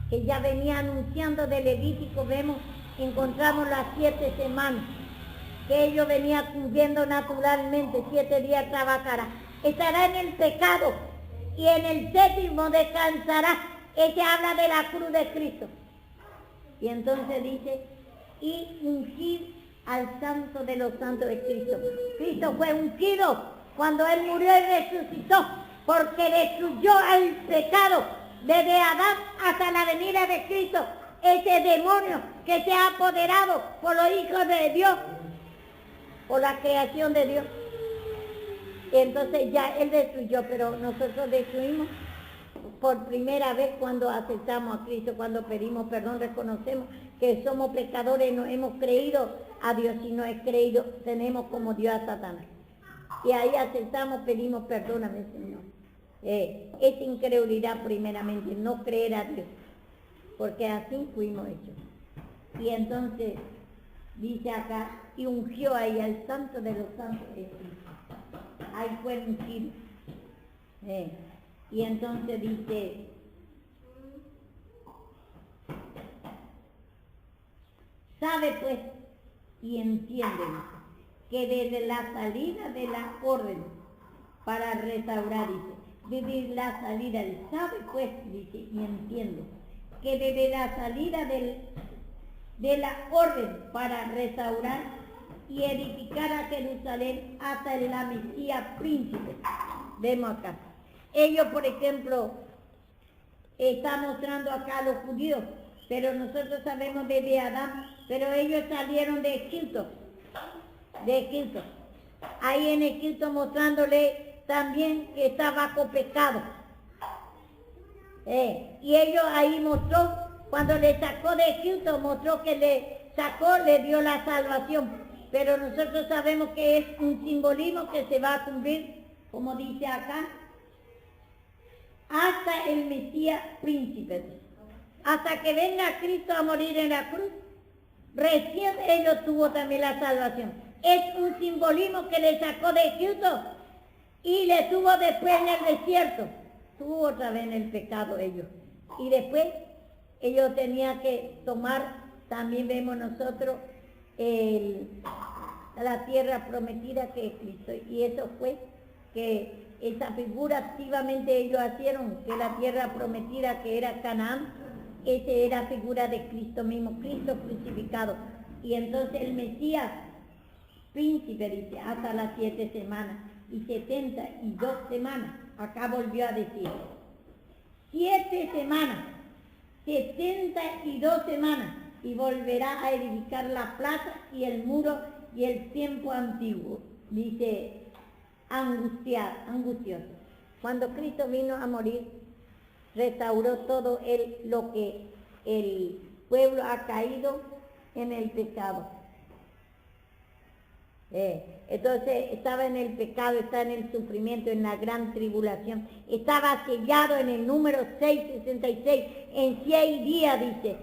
que ya venía anunciando de Levítico, encontramos las 7 semanas, que ellos venían cumpliendo naturalmente, 7 días trabajará, estará en el pecado, y en el 7º descansará. Ese habla de la cruz de Cristo. Y entonces dice, y ungir al santo de los santos de Cristo. Cristo fue ungido cuando Él murió y resucitó, porque destruyó el pecado desde Adán hasta la venida de Cristo. Ese demonio que se ha apoderado por los hijos de Dios, por la creación de Dios. Entonces ya Él destruyó, pero nosotros destruimos por primera vez cuando aceptamos a Cristo, cuando pedimos perdón, reconocemos que somos pecadores, no hemos creído a Dios, y no he creído, tenemos como Dios a Satanás. Y ahí aceptamos, pedimos, perdóname, Señor. Esa incredulidad primeramente, no creer a Dios, porque así fuimos hechos. Y entonces dice acá, y ungió ahí al santo de los santos de Cristo. Ahí fue ungido. Y entonces dice, sabe pues y entiende que desde la salida de la orden para restaurar, dice, desde la salida, sabe pues, dice, y entiende que desde la salida de la orden para restaurar y edificar a Jerusalén hasta la Mesías príncipe. Vemos acá. Ellos, por ejemplo, está mostrando acá a los judíos, pero nosotros sabemos desde Adán, pero ellos salieron de Egipto, ahí en Egipto mostrándole también que está bajo pecado. Y ellos ahí mostró, cuando le sacó de Egipto, mostró que le sacó, le dio la salvación. Pero nosotros sabemos que es un simbolismo que se va a cumplir, como dice acá, hasta el Mesías príncipe. Hasta que venga Cristo a morir en la cruz, recién ellos tuvo también la salvación. Es un simbolismo que le sacó de Egipto y le tuvo después en el desierto. Tuvo otra vez en el pecado ellos. Y después ellos tenían que tomar, también vemos nosotros, la tierra prometida que es Cristo. Y eso fue que esa figura activamente ellos hicieron, que la tierra prometida que era Canaán, esa era figura de Cristo mismo, Cristo crucificado. Y entonces el Mesías príncipe, dice, hasta las 7 semanas y 72 semanas. Acá volvió a decir, 7 semanas, 72 semanas, y volverá a edificar la plaza y el muro y el tiempo antiguo. Dice, angustioso. Cuando Cristo vino a morir, restauró todo lo que el pueblo ha caído en el pecado. Entonces estaba en el pecado, está en el sufrimiento, en la gran tribulación. Estaba sellado en el número 666, en 6 días, dice.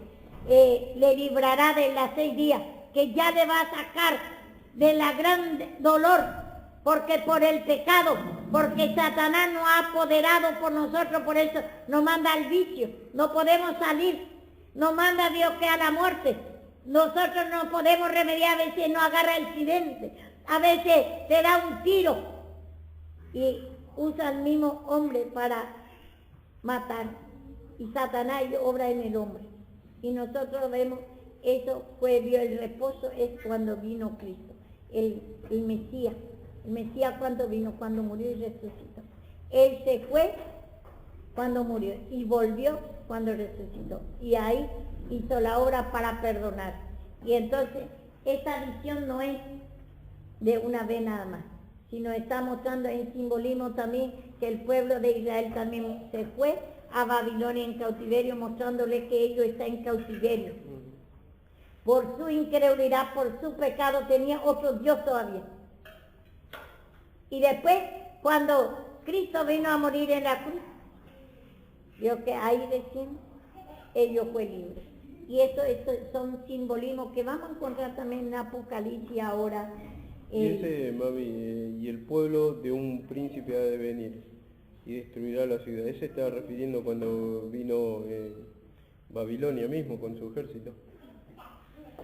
Le librará de las 6 días, que ya le va a sacar de la gran dolor, porque por el pecado, porque Satanás nos ha apoderado por nosotros, por eso nos manda al vicio, no podemos salir, nos manda Dios que a la muerte. Nosotros no podemos remediar, a veces nos agarra el accidente, a veces te da un tiro y usa al mismo hombre para matar, y Satanás obra en el hombre. Y nosotros vemos, eso fue, vio el reposo, es cuando vino Cristo, el Mesías. El Mesías cuando vino, cuando murió y resucitó. Él se fue cuando murió y volvió cuando resucitó. Y ahí hizo la obra para perdonar. Y entonces, esta visión no es de una vez nada más, sino está mostrando en simbolismo también que el pueblo de Israel también se fue a Babilonia en cautiverio, mostrándole que ellos están en cautiverio. Por su incredulidad, por su pecado, tenía otro Dios todavía. Y después, cuando Cristo vino a morir en la cruz, vio que ahí recién ellos fue libre. Y eso son simbolismos que vamos a encontrar también en Apocalipsis ahora. Y ese, mami, y el pueblo de un príncipe ha de venir y destruirá la ciudad. Ese estaba refiriendo cuando vino Babilonia mismo con su ejército.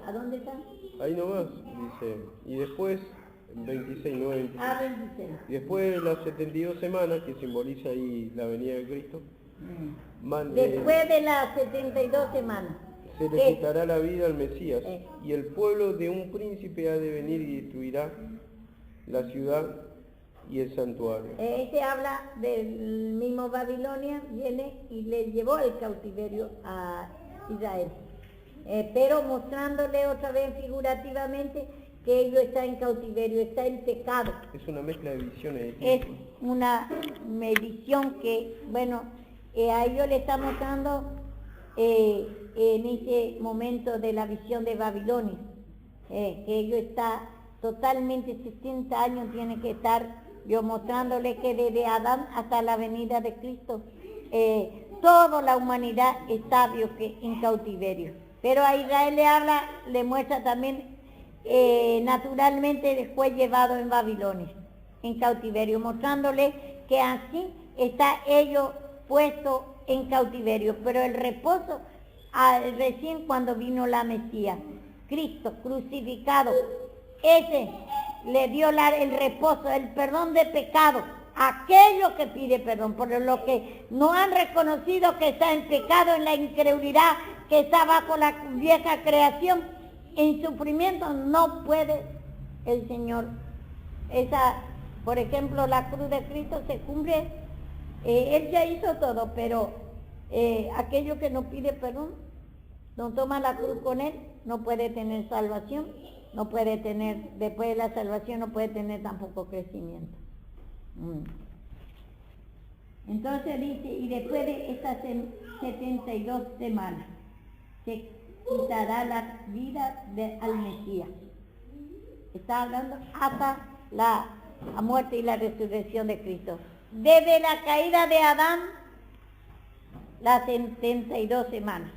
¿A dónde está? Ahí nomás, dice. Y después, 26, no 26. Ah, 26. Y después de las 72 semanas, que simboliza ahí la venida de Cristo, después de las 72 semanas. se le quitará la vida al Mesías, y el pueblo de un príncipe ha de venir y destruirá la ciudad y el santuario. Ese habla del mismo Babilonia, viene y le llevó al cautiverio a Israel. Pero mostrándole otra vez figurativamente que ellos están en cautiverio, está en pecado. Es una mezcla de visiones. Es una medición que, bueno, a ellos le está mostrando en ese momento de la visión de Babilonia, que ellos está totalmente 60 años, tiene que estar yo mostrándole que desde Adán hasta la venida de Cristo, toda la humanidad está en cautiverio. Pero a Israel le habla, le muestra también, naturalmente fue llevado en Babilonia, en cautiverio, mostrándole que así está ellos puesto en cautiverio, pero el reposo recién cuando vino la Mesías, Cristo crucificado, ese le dio el reposo, el perdón de pecado, aquello que pide perdón, por lo que no han reconocido que está en pecado, en la incredulidad, que está bajo la vieja creación, en sufrimiento, no puede el Señor. Por ejemplo, la cruz de Cristo se cumple. Él ya hizo todo, pero aquello que no pide perdón, no toma la cruz con él, no puede tener salvación, no puede tener, después de la salvación no puede tener tampoco crecimiento. Entonces dice, y después de estas 72 semanas, se quitará la vida al Mesías. Está hablando hasta la muerte y la resurrección de Cristo. Desde la caída de Adán, las 72 semanas.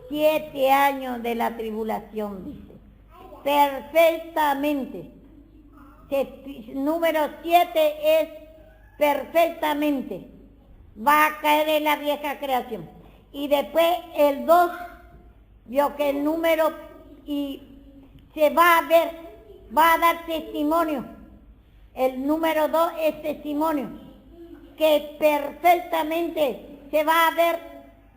7 años de la tribulación, dice. Perfectamente. Número 7 es perfectamente. Va a caer en la vieja creación. Y después el 2, vio que el número, y se va a ver, va a dar testimonio. El número 2 es testimonio. Que perfectamente se va a ver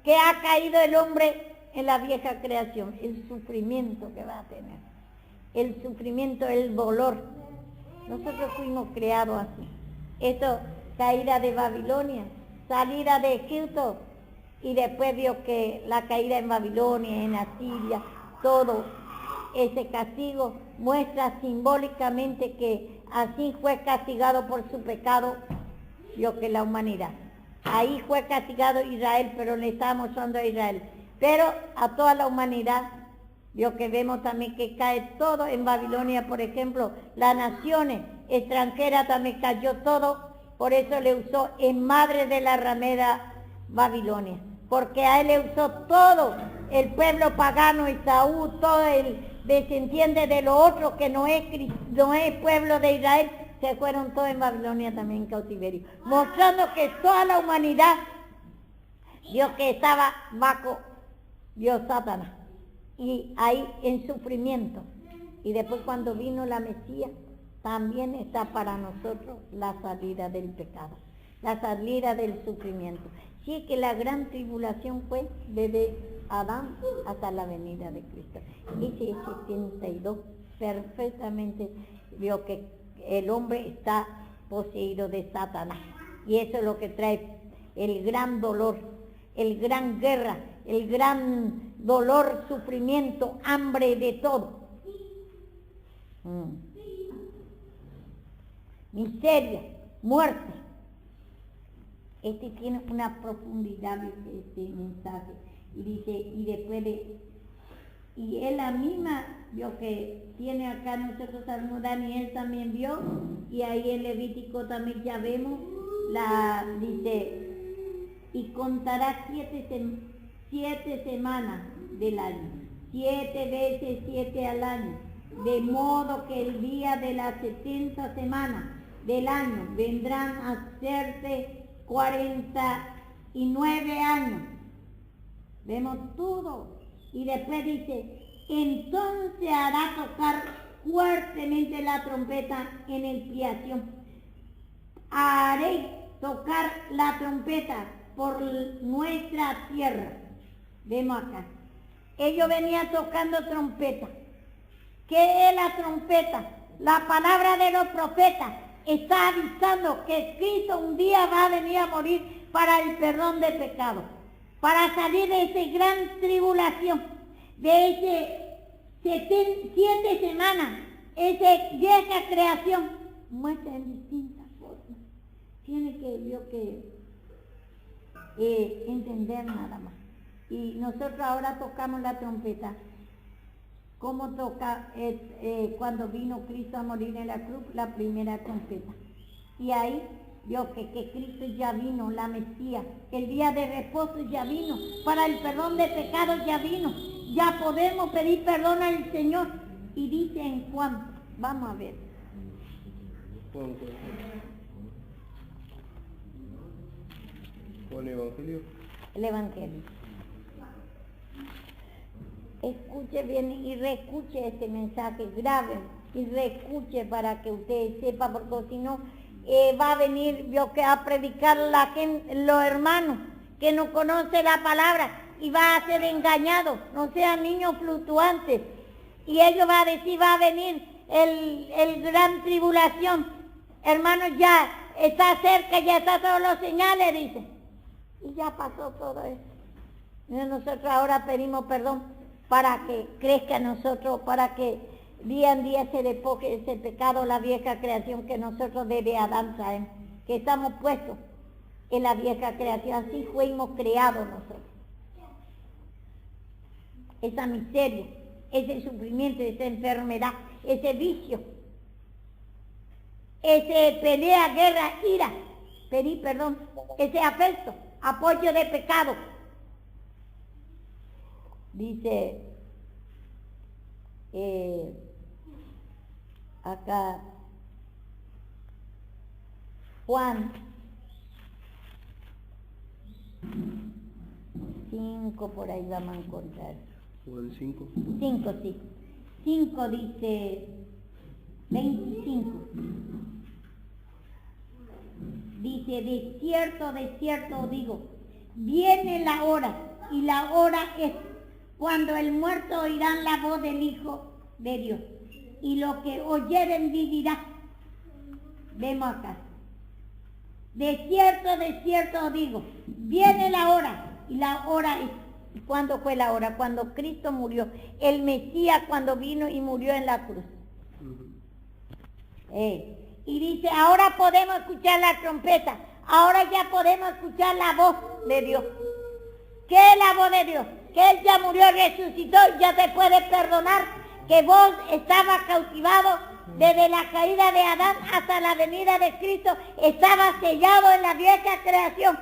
que ha caído el hombre en la vieja creación, el sufrimiento que va a tener, el sufrimiento, el dolor. Nosotros fuimos creados así. Esto, caída de Babilonia, salida de Egipto, y después vio que la caída en Babilonia, en Asiria, todo ese castigo muestra simbólicamente que así fue castigado por su pecado, vio que la humanidad. Ahí fue castigado Israel, pero le estamos mostrando a Israel. Pero a toda la humanidad, vio que vemos también que cae todo en Babilonia, por ejemplo, las naciones extranjeras también cayó todo, por eso le usó en madre de la ramera Babilonia, porque a él le usó todo el pueblo pagano, Esaú, todo el descendiente de lo otro que no es pueblo de Israel, se fueron todos en Babilonia también en cautiverio, mostrando que toda la humanidad vio que estaba bajo Dios Satanás, y ahí en sufrimiento. Y después cuando vino la Mesías, también está para nosotros la salida del pecado, la salida del sufrimiento. Sí que la gran tribulación fue desde Adán hasta la venida de Cristo. Ese 72 perfectamente vio que el hombre está poseído de Satanás. Y eso es lo que trae el gran dolor, el gran guerra, el gran dolor, sufrimiento, hambre de todo. Miseria, muerte. Este tiene una profundidad, este mensaje. Y dice, y después de... Y él la misma, vio que tiene acá, nosotros sabemos, Daniel también vio, y ahí en Levítico también ya vemos, dice, y contará 7 semanas del año, 7 veces 7 al año, de modo que el día de las 70 semanas del año vendrán a hacerse 49 años. Vemos todo. Y después dice, entonces hará tocar fuertemente la trompeta en expiación. Haré tocar la trompeta por nuestra tierra. Vemos acá. Ellos venían tocando trompeta. ¿Qué es la trompeta? La palabra de los profetas está avisando que Cristo un día va a venir a morir para el perdón de pecados, para salir de esa gran tribulación, de ese 7 semanas, esa vieja creación, muestra en distintas formas. Tiene que entender nada más. Y nosotros ahora tocamos la trompeta. ¿Cómo toca cuando vino Cristo a morir en la cruz? La primera trompeta. Y ahí vio que Cristo ya vino, la Mesías. El día de reposo ya vino. Para el perdón de pecados ya vino. Ya podemos pedir perdón al Señor. Y dice en Juan, vamos a ver. Juan Evangelio. El Evangelio. Escuche bien y reescuche este mensaje, grabe y reescuche para que usted sepa, porque si no va a venir a predicar la gente, los hermanos que no conocen la palabra, y va a ser engañado, no sean niños fluctuantes, y ellos va a decir, va a venir el gran tribulación, hermanos, ya está cerca, ya está todos los señales, dice. Y ya pasó todo eso. Y nosotros ahora pedimos perdón para que crezca en nosotros, para que día en día se despoje ese pecado, la vieja creación que nosotros desde Adán traemos, que estamos puestos en la vieja creación, así fuimos creados nosotros. Esa miseria, ese sufrimiento, esa enfermedad, ese vicio, ese pelea, guerra, ira, pedir perdón, ese afecto, apoyo de pecado. Dice acá Juan 5, por ahí vamos a encontrar. Juan 5. 5, sí. 5 dice 25. Dice, de cierto os digo, viene la hora, y la hora es cuando el muerto oirán la voz del Hijo de Dios, y lo que oyeren vivirá. Vemos acá. De cierto os digo, viene la hora, y la hora es, ¿cuándo fue la hora? Cuando Cristo murió, el Mesías cuando vino y murió en la cruz. Y dice, ahora podemos escuchar la trompeta, ahora ya podemos escuchar la voz de Dios. ¿Qué es la voz de Dios? Que Él ya murió, resucitó, y ya te puede perdonar, que vos estabas cautivado desde la caída de Adán hasta la venida de Cristo, estaba sellado en la vieja creación.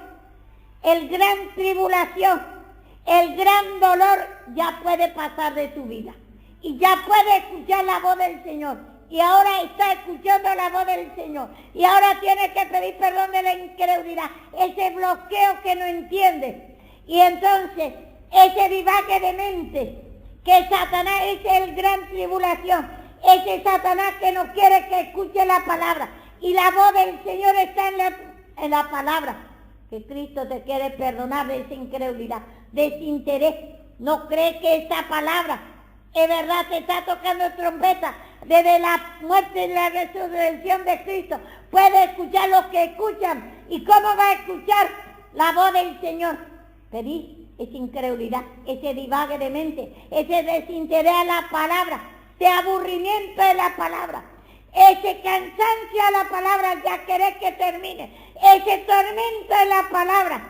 El gran tribulación, el gran dolor ya puede pasar de tu vida. Y ya puede escuchar la voz del Señor. Y ahora está escuchando la voz del Señor. Y ahora tiene que pedir perdón de la incredulidad, ese bloqueo que no entiende. Y entonces, ese divague de mente, que Satanás es el gran tribulación, ese Satanás que no quiere que escuche la palabra. Y la voz del Señor está en la palabra. Que Cristo te quiere perdonar de esa incredulidad, de ese interés. No crees que esa palabra es verdad, te está tocando trompeta. Desde la muerte y la resurrección de Cristo puede escuchar los que escuchan. ¿Y cómo va a escuchar la voz del Señor? Pedir esa incredulidad, ese divague de mente, ese desinterés a la palabra, ese aburrimiento de la palabra, ese cansancio a la palabra, ya querés que termine, ese tormento de la palabra,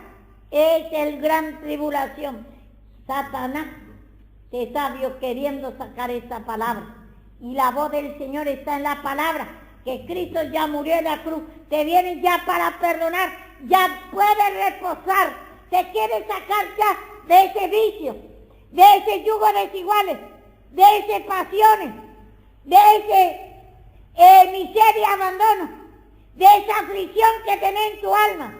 es el gran tribulación. Satanás te está Dios queriendo sacar esa palabra. Y la voz del Señor está en la palabra, que Cristo ya murió en la cruz, te viene ya para perdonar, ya puede reposar, te quiere sacar ya de ese vicio, de ese yugo desiguales, de esas pasiones, de ese miseria y abandono, de esa aflicción que tenés en tu alma.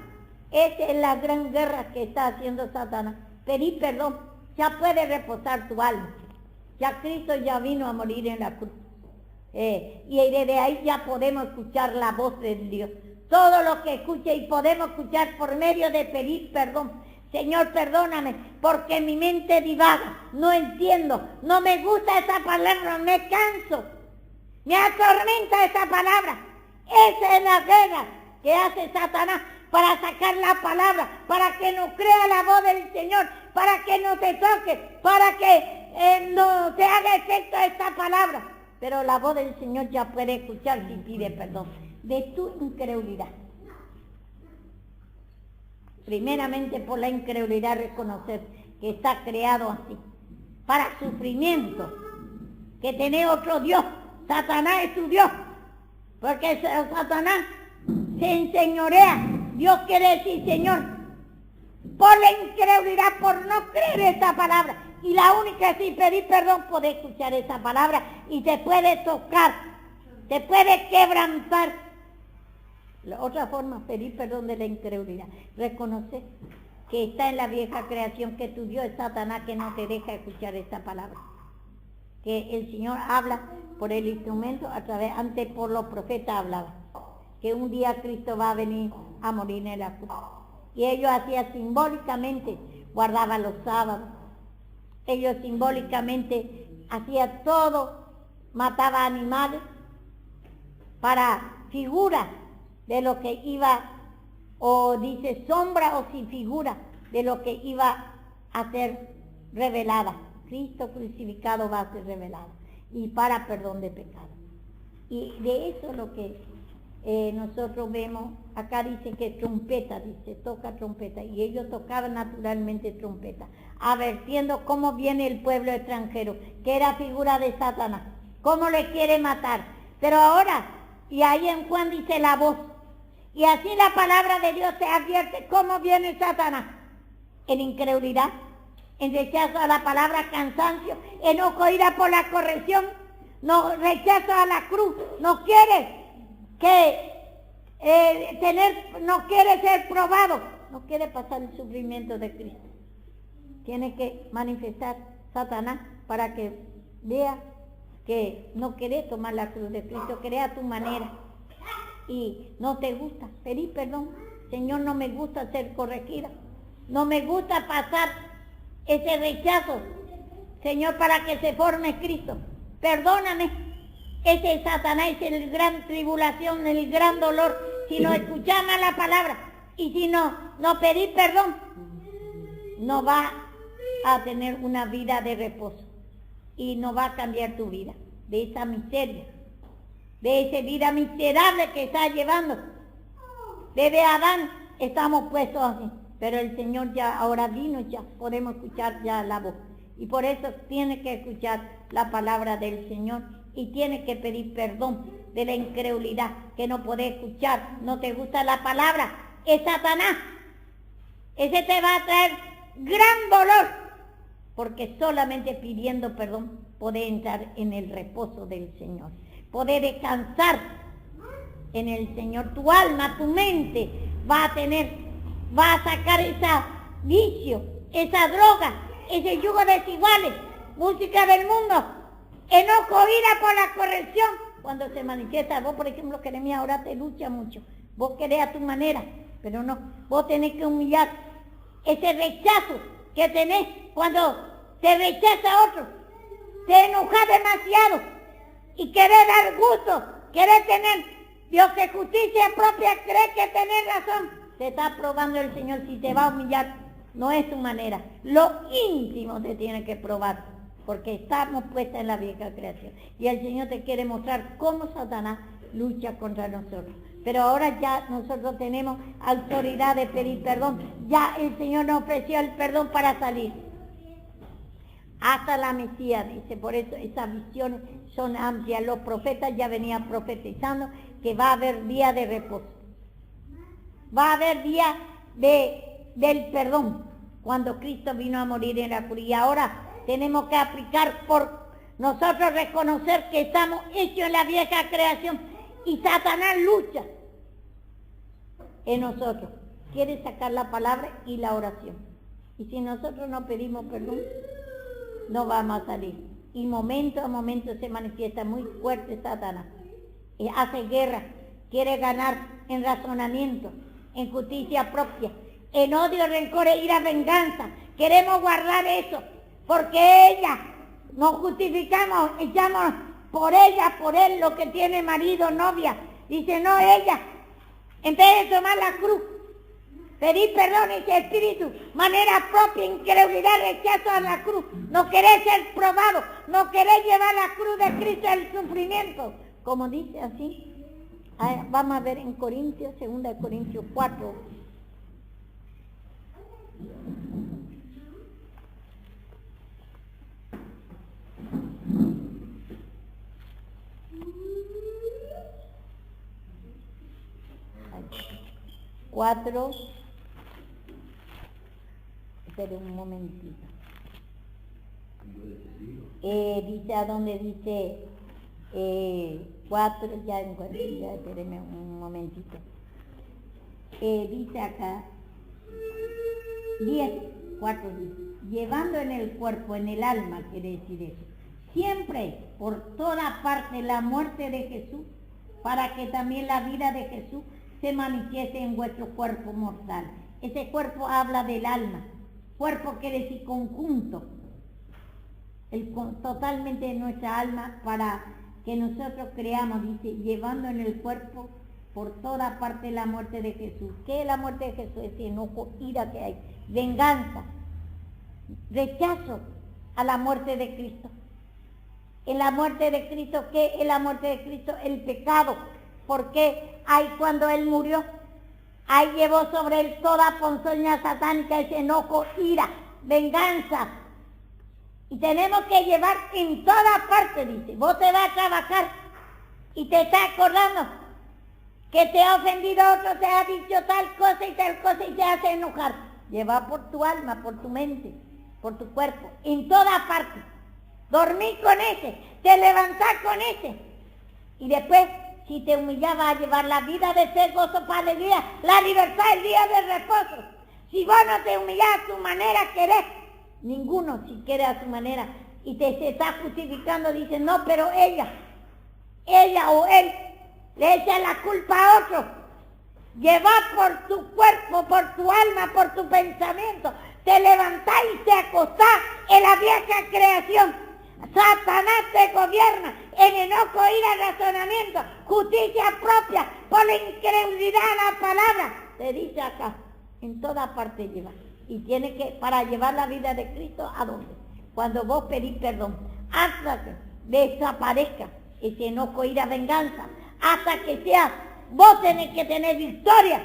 Esa es la gran guerra que está haciendo Satanás. Pedí perdón, ya puede reposar tu alma. Ya Cristo ya vino a morir en la cruz. Y desde ahí ya podemos escuchar la voz de Dios. Todo lo que escuche y podemos escuchar por medio de pedir perdón. Señor, perdóname, porque mi mente divaga, no entiendo, no me gusta esa palabra, me canso, me atormenta esa palabra. Esa es la guerra que hace Satanás para sacar la palabra, para que no crea la voz del Señor, para que no te toque, para que no te haga efecto esta palabra. Pero la voz del Señor ya puede escuchar si pide perdón de tu incredulidad. Primeramente por la incredulidad reconocer que está creado así, para sufrimiento, que tenés otro Dios. Satanás es tu Dios, porque Satanás se enseñorea. Dios quiere decir Señor, por la incredulidad, por no creer esa palabra. Y la única es sin pedir perdón, podés escuchar esa palabra y te puede tocar, te puede quebrantar. La otra forma, pedir perdón de la incredulidad, reconocer que está en la vieja creación, que tu Dios es Satanás, que no te deja escuchar esa palabra. Que el Señor habla por el instrumento, a través, antes por los profetas hablaba, que un día Cristo va a venir a morir en la cruz. Y ellos hacían simbólicamente, guardaban los sábados, ellos simbólicamente hacían todo, mataba animales para figuras de lo que iba o dice sombra o sin figura de lo que iba a ser revelada. Cristo crucificado va a ser revelado y para perdón de pecado. Y de eso es lo que nosotros vemos. Acá dice que trompeta, dice, toca trompeta, y ellos tocaban naturalmente trompeta, advirtiendo cómo viene el pueblo extranjero, que era figura de Satanás, cómo le quiere matar. Pero ahora, y ahí en Juan dice la voz, y así la palabra de Dios te advierte cómo viene Satanás, en incredulidad, en rechazo a la palabra, cansancio, enojo, ira por la corrección, no, rechazo a la cruz, no quiere que no quiere ser probado, no quiere pasar el sufrimiento de Cristo. Tiene que manifestar Satanás para que vea que no quiere tomar la cruz de Cristo, quiere a tu manera y no te gusta. Pedí perdón, Señor, no me gusta ser corregida, no me gusta pasar ese rechazo, Señor, para que se forme Cristo. Perdóname. Ese es Satanás, es el gran tribulación, el gran dolor. Si no escuchamos la palabra y si no pedís perdón, no va a tener una vida de reposo y no va a cambiar tu vida de esa miseria, de esa vida miserable que está llevando. Desde Adán estamos puestos así, pero el Señor ya ahora vino, ya podemos escuchar ya la voz. Y por eso tiene que escuchar la palabra del Señor y tiene que pedir perdón de la incredulidad, que no podés escuchar, no te gusta la palabra, es Satanás. Ese te va a traer gran dolor, porque solamente pidiendo perdón podés entrar en el reposo del Señor, podés descansar en el Señor. Tu alma, tu mente va a sacar ese vicio, esa droga, ese yugo desiguales, música del mundo, enojo, ira por la corrección. Cuando se manifiesta, vos por ejemplo querés, ahora te lucha mucho, vos querés a tu manera, pero no, vos tenés que humillar ese rechazo que tenés cuando te rechaza otro, te enojas demasiado y querés dar gusto, querés tener, Dios que justicia propia cree que tenés razón. Te está probando el Señor si te va a humillar, no es tu manera, lo íntimo te tiene que probar. Porque estamos puestas en la vieja creación. Y el Señor te quiere mostrar cómo Satanás lucha contra nosotros. Pero ahora ya nosotros tenemos autoridad de pedir perdón. Ya el Señor nos ofreció el perdón para salir. Hasta la Mesías, dice. Por eso esas visiones son amplias. Los profetas ya venían profetizando que va a haber día de reposo. Va a haber día del perdón. Cuando Cristo vino a morir en la cruz. Y ahora tenemos que aplicar por nosotros reconocer que estamos hechos en la vieja creación y Satanás lucha en nosotros. Quiere sacar la palabra y la oración. Y si nosotros no pedimos perdón, no vamos a salir. Y momento a momento se manifiesta muy fuerte Satanás. Y hace guerra, quiere ganar en razonamiento, en justicia propia, en odio, rencor, ira, venganza. Queremos guardar eso. Porque ella, nos justificamos, echamos por ella, por él, lo que tiene marido, novia. Dice, no, ella, en vez de tomar la cruz, pedir perdón ese espíritu, manera propia, incredulidad, rechazo a la cruz. No querés ser probado, no querés llevar la cruz de Cristo al sufrimiento. Como dice así, vamos a ver en Corintios, 2 Corintios 4. Espera un momentito. Dice a donde dice 4, ya encontré, ya espérenme un momentito. Dice acá 10, 4 dice, llevando en el cuerpo, en el alma, quiere decir eso, siempre por toda parte la muerte de Jesús, para que también la vida de Jesús se manifieste en vuestro cuerpo mortal. Ese cuerpo habla del alma. Cuerpo quiere decir conjunto. Totalmente de nuestra alma para que nosotros creamos, dice, llevando en el cuerpo por toda parte la muerte de Jesús. ¿Qué es la muerte de Jesús? Ese enojo, ira que hay, venganza, rechazo a la muerte de Cristo. En la muerte de Cristo, ¿qué es la muerte de Cristo? El pecado. Porque ahí cuando Él murió, ahí llevó sobre Él toda ponzoña satánica, ese enojo, ira, venganza. Y tenemos que llevar en toda parte, dice. Vos te vas a trabajar y te estás acordando que te ha ofendido otro, te ha dicho tal cosa y te hace enojar. Lleva por tu alma, por tu mente, por tu cuerpo, en toda parte. Dormí con ese, te levantás con ese. Y después, si te humillaba a llevar la vida de ser gozo para alegría, la libertad el día del reposo. Si vos no te humillás a tu manera, querés. Ninguno si quiere a su manera. Y te está justificando, dice, no, pero ella o él, le echa la culpa a otro. Lleva por tu cuerpo, por tu alma, por tu pensamiento. Te levantás y te acostás en la vieja creación. Satanás te gobierna en enojo, ira, razonamiento, justicia propia, por la incredulidad a la palabra. Te dice acá, en toda parte lleva. Y tiene que, para llevar la vida de Cristo, ¿a dónde? Cuando vos pedís perdón, hasta que desaparezca ese enojo, ira, venganza, hasta que sea, vos tenés que tener victoria,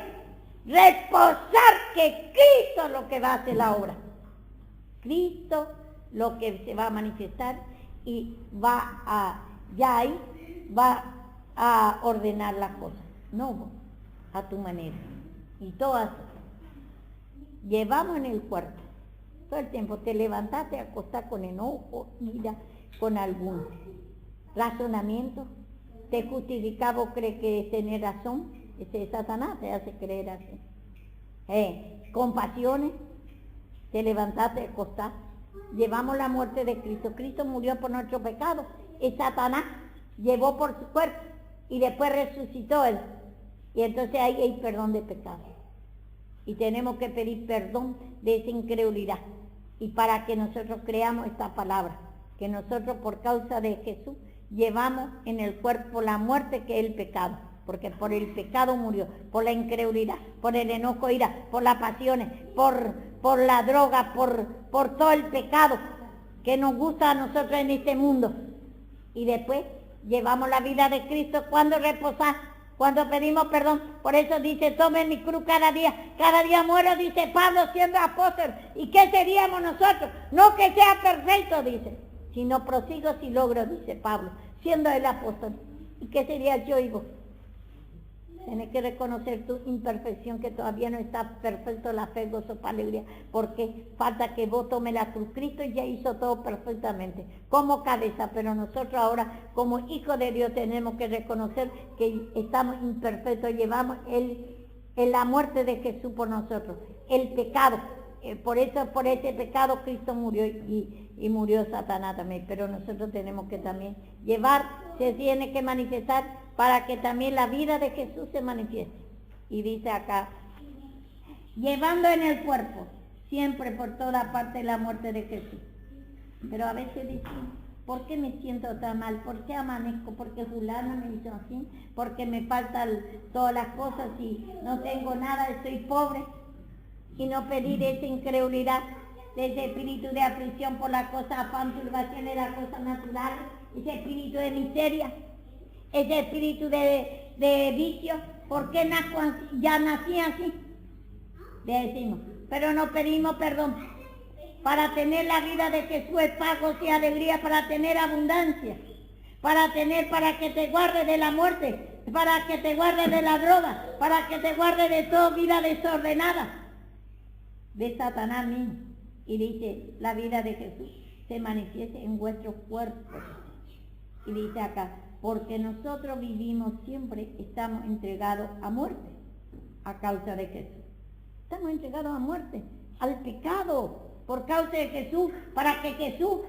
reposar que Cristo es lo que va a hacer la obra. Cristo lo que se va a manifestar y va a ordenar las cosas, no vos, a tu manera. Y todas llevamos en el cuerpo, todo el tiempo te levantás, te acostás con enojo, ira, con algún razonamiento, te justificás, vos crees que es tener razón, ese es Satanás, te hace creer así. Compasiones, te levantás, te acostás. Llevamos la muerte de Cristo. Cristo murió por nuestro pecado. Y Satanás llevó por su cuerpo. Y después resucitó Él. Y entonces ahí hay perdón de pecado. Y tenemos que pedir perdón de esa incredulidad. Y para que nosotros creamos esta palabra. Que nosotros por causa de Jesús llevamos en el cuerpo la muerte que es el pecado. Porque por el pecado murió, por la incredulidad, por el enojo, ira, por las pasiones, por la droga, por todo el pecado que nos gusta a nosotros en este mundo. Y después llevamos la vida de Cristo cuando reposar, cuando pedimos perdón. Por eso dice, tomen mi cruz cada día muero, dice Pablo, siendo apóstol. ¿Y qué seríamos nosotros? No que sea perfecto, dice, sino prosigo si logro, dice Pablo, siendo el apóstol. ¿Y qué sería yo y vos? Tienes que reconocer tu imperfección, que todavía no está perfecto la fe, gozo, alegría, porque falta que vos tomes la cruz. Cristo ya hizo todo perfectamente, como cabeza, pero nosotros ahora, como hijos de Dios, tenemos que reconocer que estamos imperfectos, llevamos la muerte de Jesús por nosotros, el pecado. Por ese pecado Cristo murió y murió Satanás también, pero nosotros tenemos que también llevar, se tiene que manifestar para que también la vida de Jesús se manifieste. Y dice acá, llevando en el cuerpo, siempre por toda parte la muerte de Jesús. Pero a veces decimos, ¿por qué me siento tan mal? ¿Por qué amanezco? ¿Por qué fulano me hizo así? ¿Por qué me faltan todas las cosas y no tengo nada, estoy pobre? Y no pedir esa incredulidad, ese espíritu de aflicción por las cosas, afán, turbación de las cosas naturales, ese espíritu de miseria, ese espíritu de vicio. ¿Por qué ya nací así? Le decimos, pero no pedimos perdón. Para tener la vida de Jesús es pagos y alegría, para tener abundancia, para que te guarde de la muerte, para que te guarde de la droga, para que te guarde de toda vida desordenada de Satanás mismo. Y dice, la vida de Jesús se manifieste en vuestros cuerpos. Y dice acá, porque nosotros vivimos siempre, estamos entregados a muerte a causa de Jesús. Estamos entregados a muerte, al pecado, por causa de Jesús, para que Jesús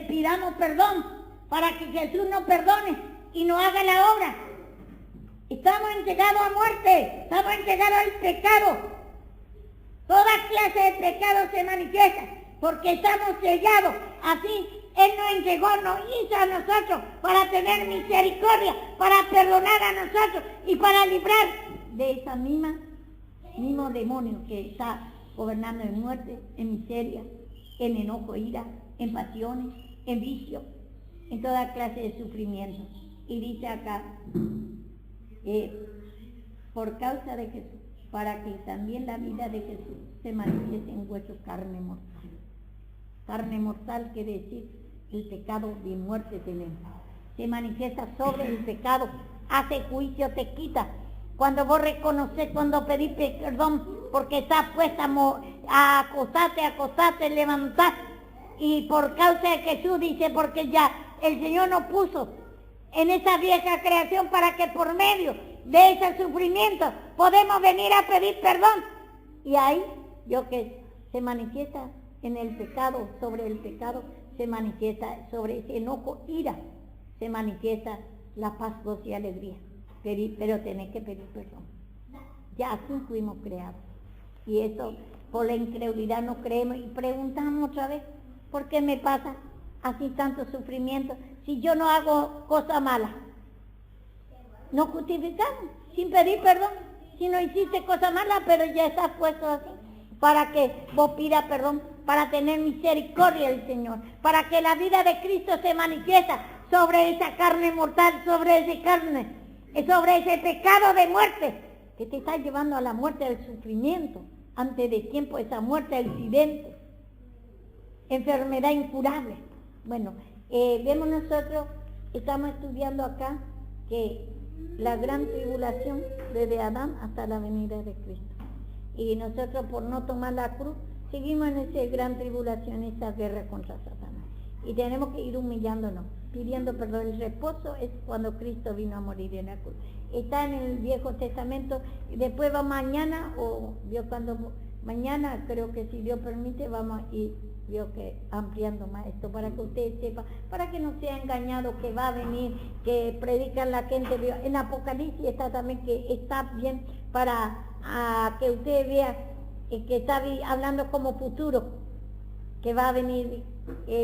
pidamos perdón, para que Jesús nos perdone y nos haga la obra. Estamos entregados a muerte, estamos entregados al pecado. Toda clase de pecado se manifiesta porque estamos sellados así Él nos entregó, nos hizo a nosotros para tener misericordia, para perdonar a nosotros y para librar de esa mismo demonio que está gobernando en muerte, en miseria, en enojo, ira, en pasiones, en vicio, en toda clase de sufrimiento. Y dice acá, por causa de Jesús, para que también la vida de Jesús se manifieste en vuestra carne mortal. Carne mortal quiere decir el pecado de muerte tenemos. Se manifiesta sobre el pecado, hace juicio, te quita. Cuando vos reconoces, cuando pedís perdón, porque estás puesta a acostarte, levantar. Y por causa de Jesús dice, porque ya el Señor nos puso en esa vieja creación para que por medio de ese sufrimiento podemos venir a pedir perdón. Y ahí, yo que se manifiesta en el pecado, sobre el pecado, se manifiesta sobre ese enojo, ira, se manifiesta la paz, gozo y alegría. Pero tenés que pedir perdón. Ya así fuimos creados. Y eso, por la incredulidad no creemos y preguntamos otra vez, ¿por qué me pasa así tanto sufrimiento si yo no hago cosa mala? Nos justificamos sin pedir perdón. Si no hiciste cosa mala, pero ya estás puesto así, para que vos pidas perdón, para tener misericordia del Señor, para que la vida de Cristo se manifiesta sobre esa carne mortal, sobre esa carne, sobre ese pecado de muerte, que te está llevando a la muerte del sufrimiento, antes de tiempo, esa muerte del accidente, enfermedad incurable. Bueno, vemos nosotros, estamos estudiando acá, que la gran tribulación desde Adán hasta la venida de Cristo. Y nosotros por no tomar la cruz, seguimos en esa gran tribulación, esa guerra contra Satanás. Y tenemos que ir humillándonos, pidiendo perdón. El reposo es cuando Cristo vino a morir en la cruz. Está en el Viejo Testamento, después va mañana, mañana creo que si Dios permite, vamos a ir, ampliando más esto, para que ustedes sepan, para que no sea engañado que va a venir, que predican la gente. En Apocalipsis está también, que está bien para que ustedes vean que está hablando como futuro, que va a venir,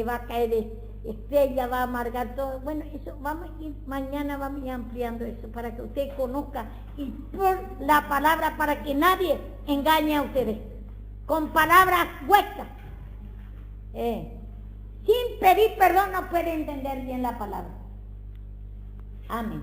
va a caer estrella, va a amargar todo. Bueno, eso vamos a ir, mañana vamos a ir ampliando eso, para que ustedes conozcan, y por la palabra, para que nadie engañe a ustedes, con palabras huecas. Sin pedir perdón no puede entender bien la palabra. Amén.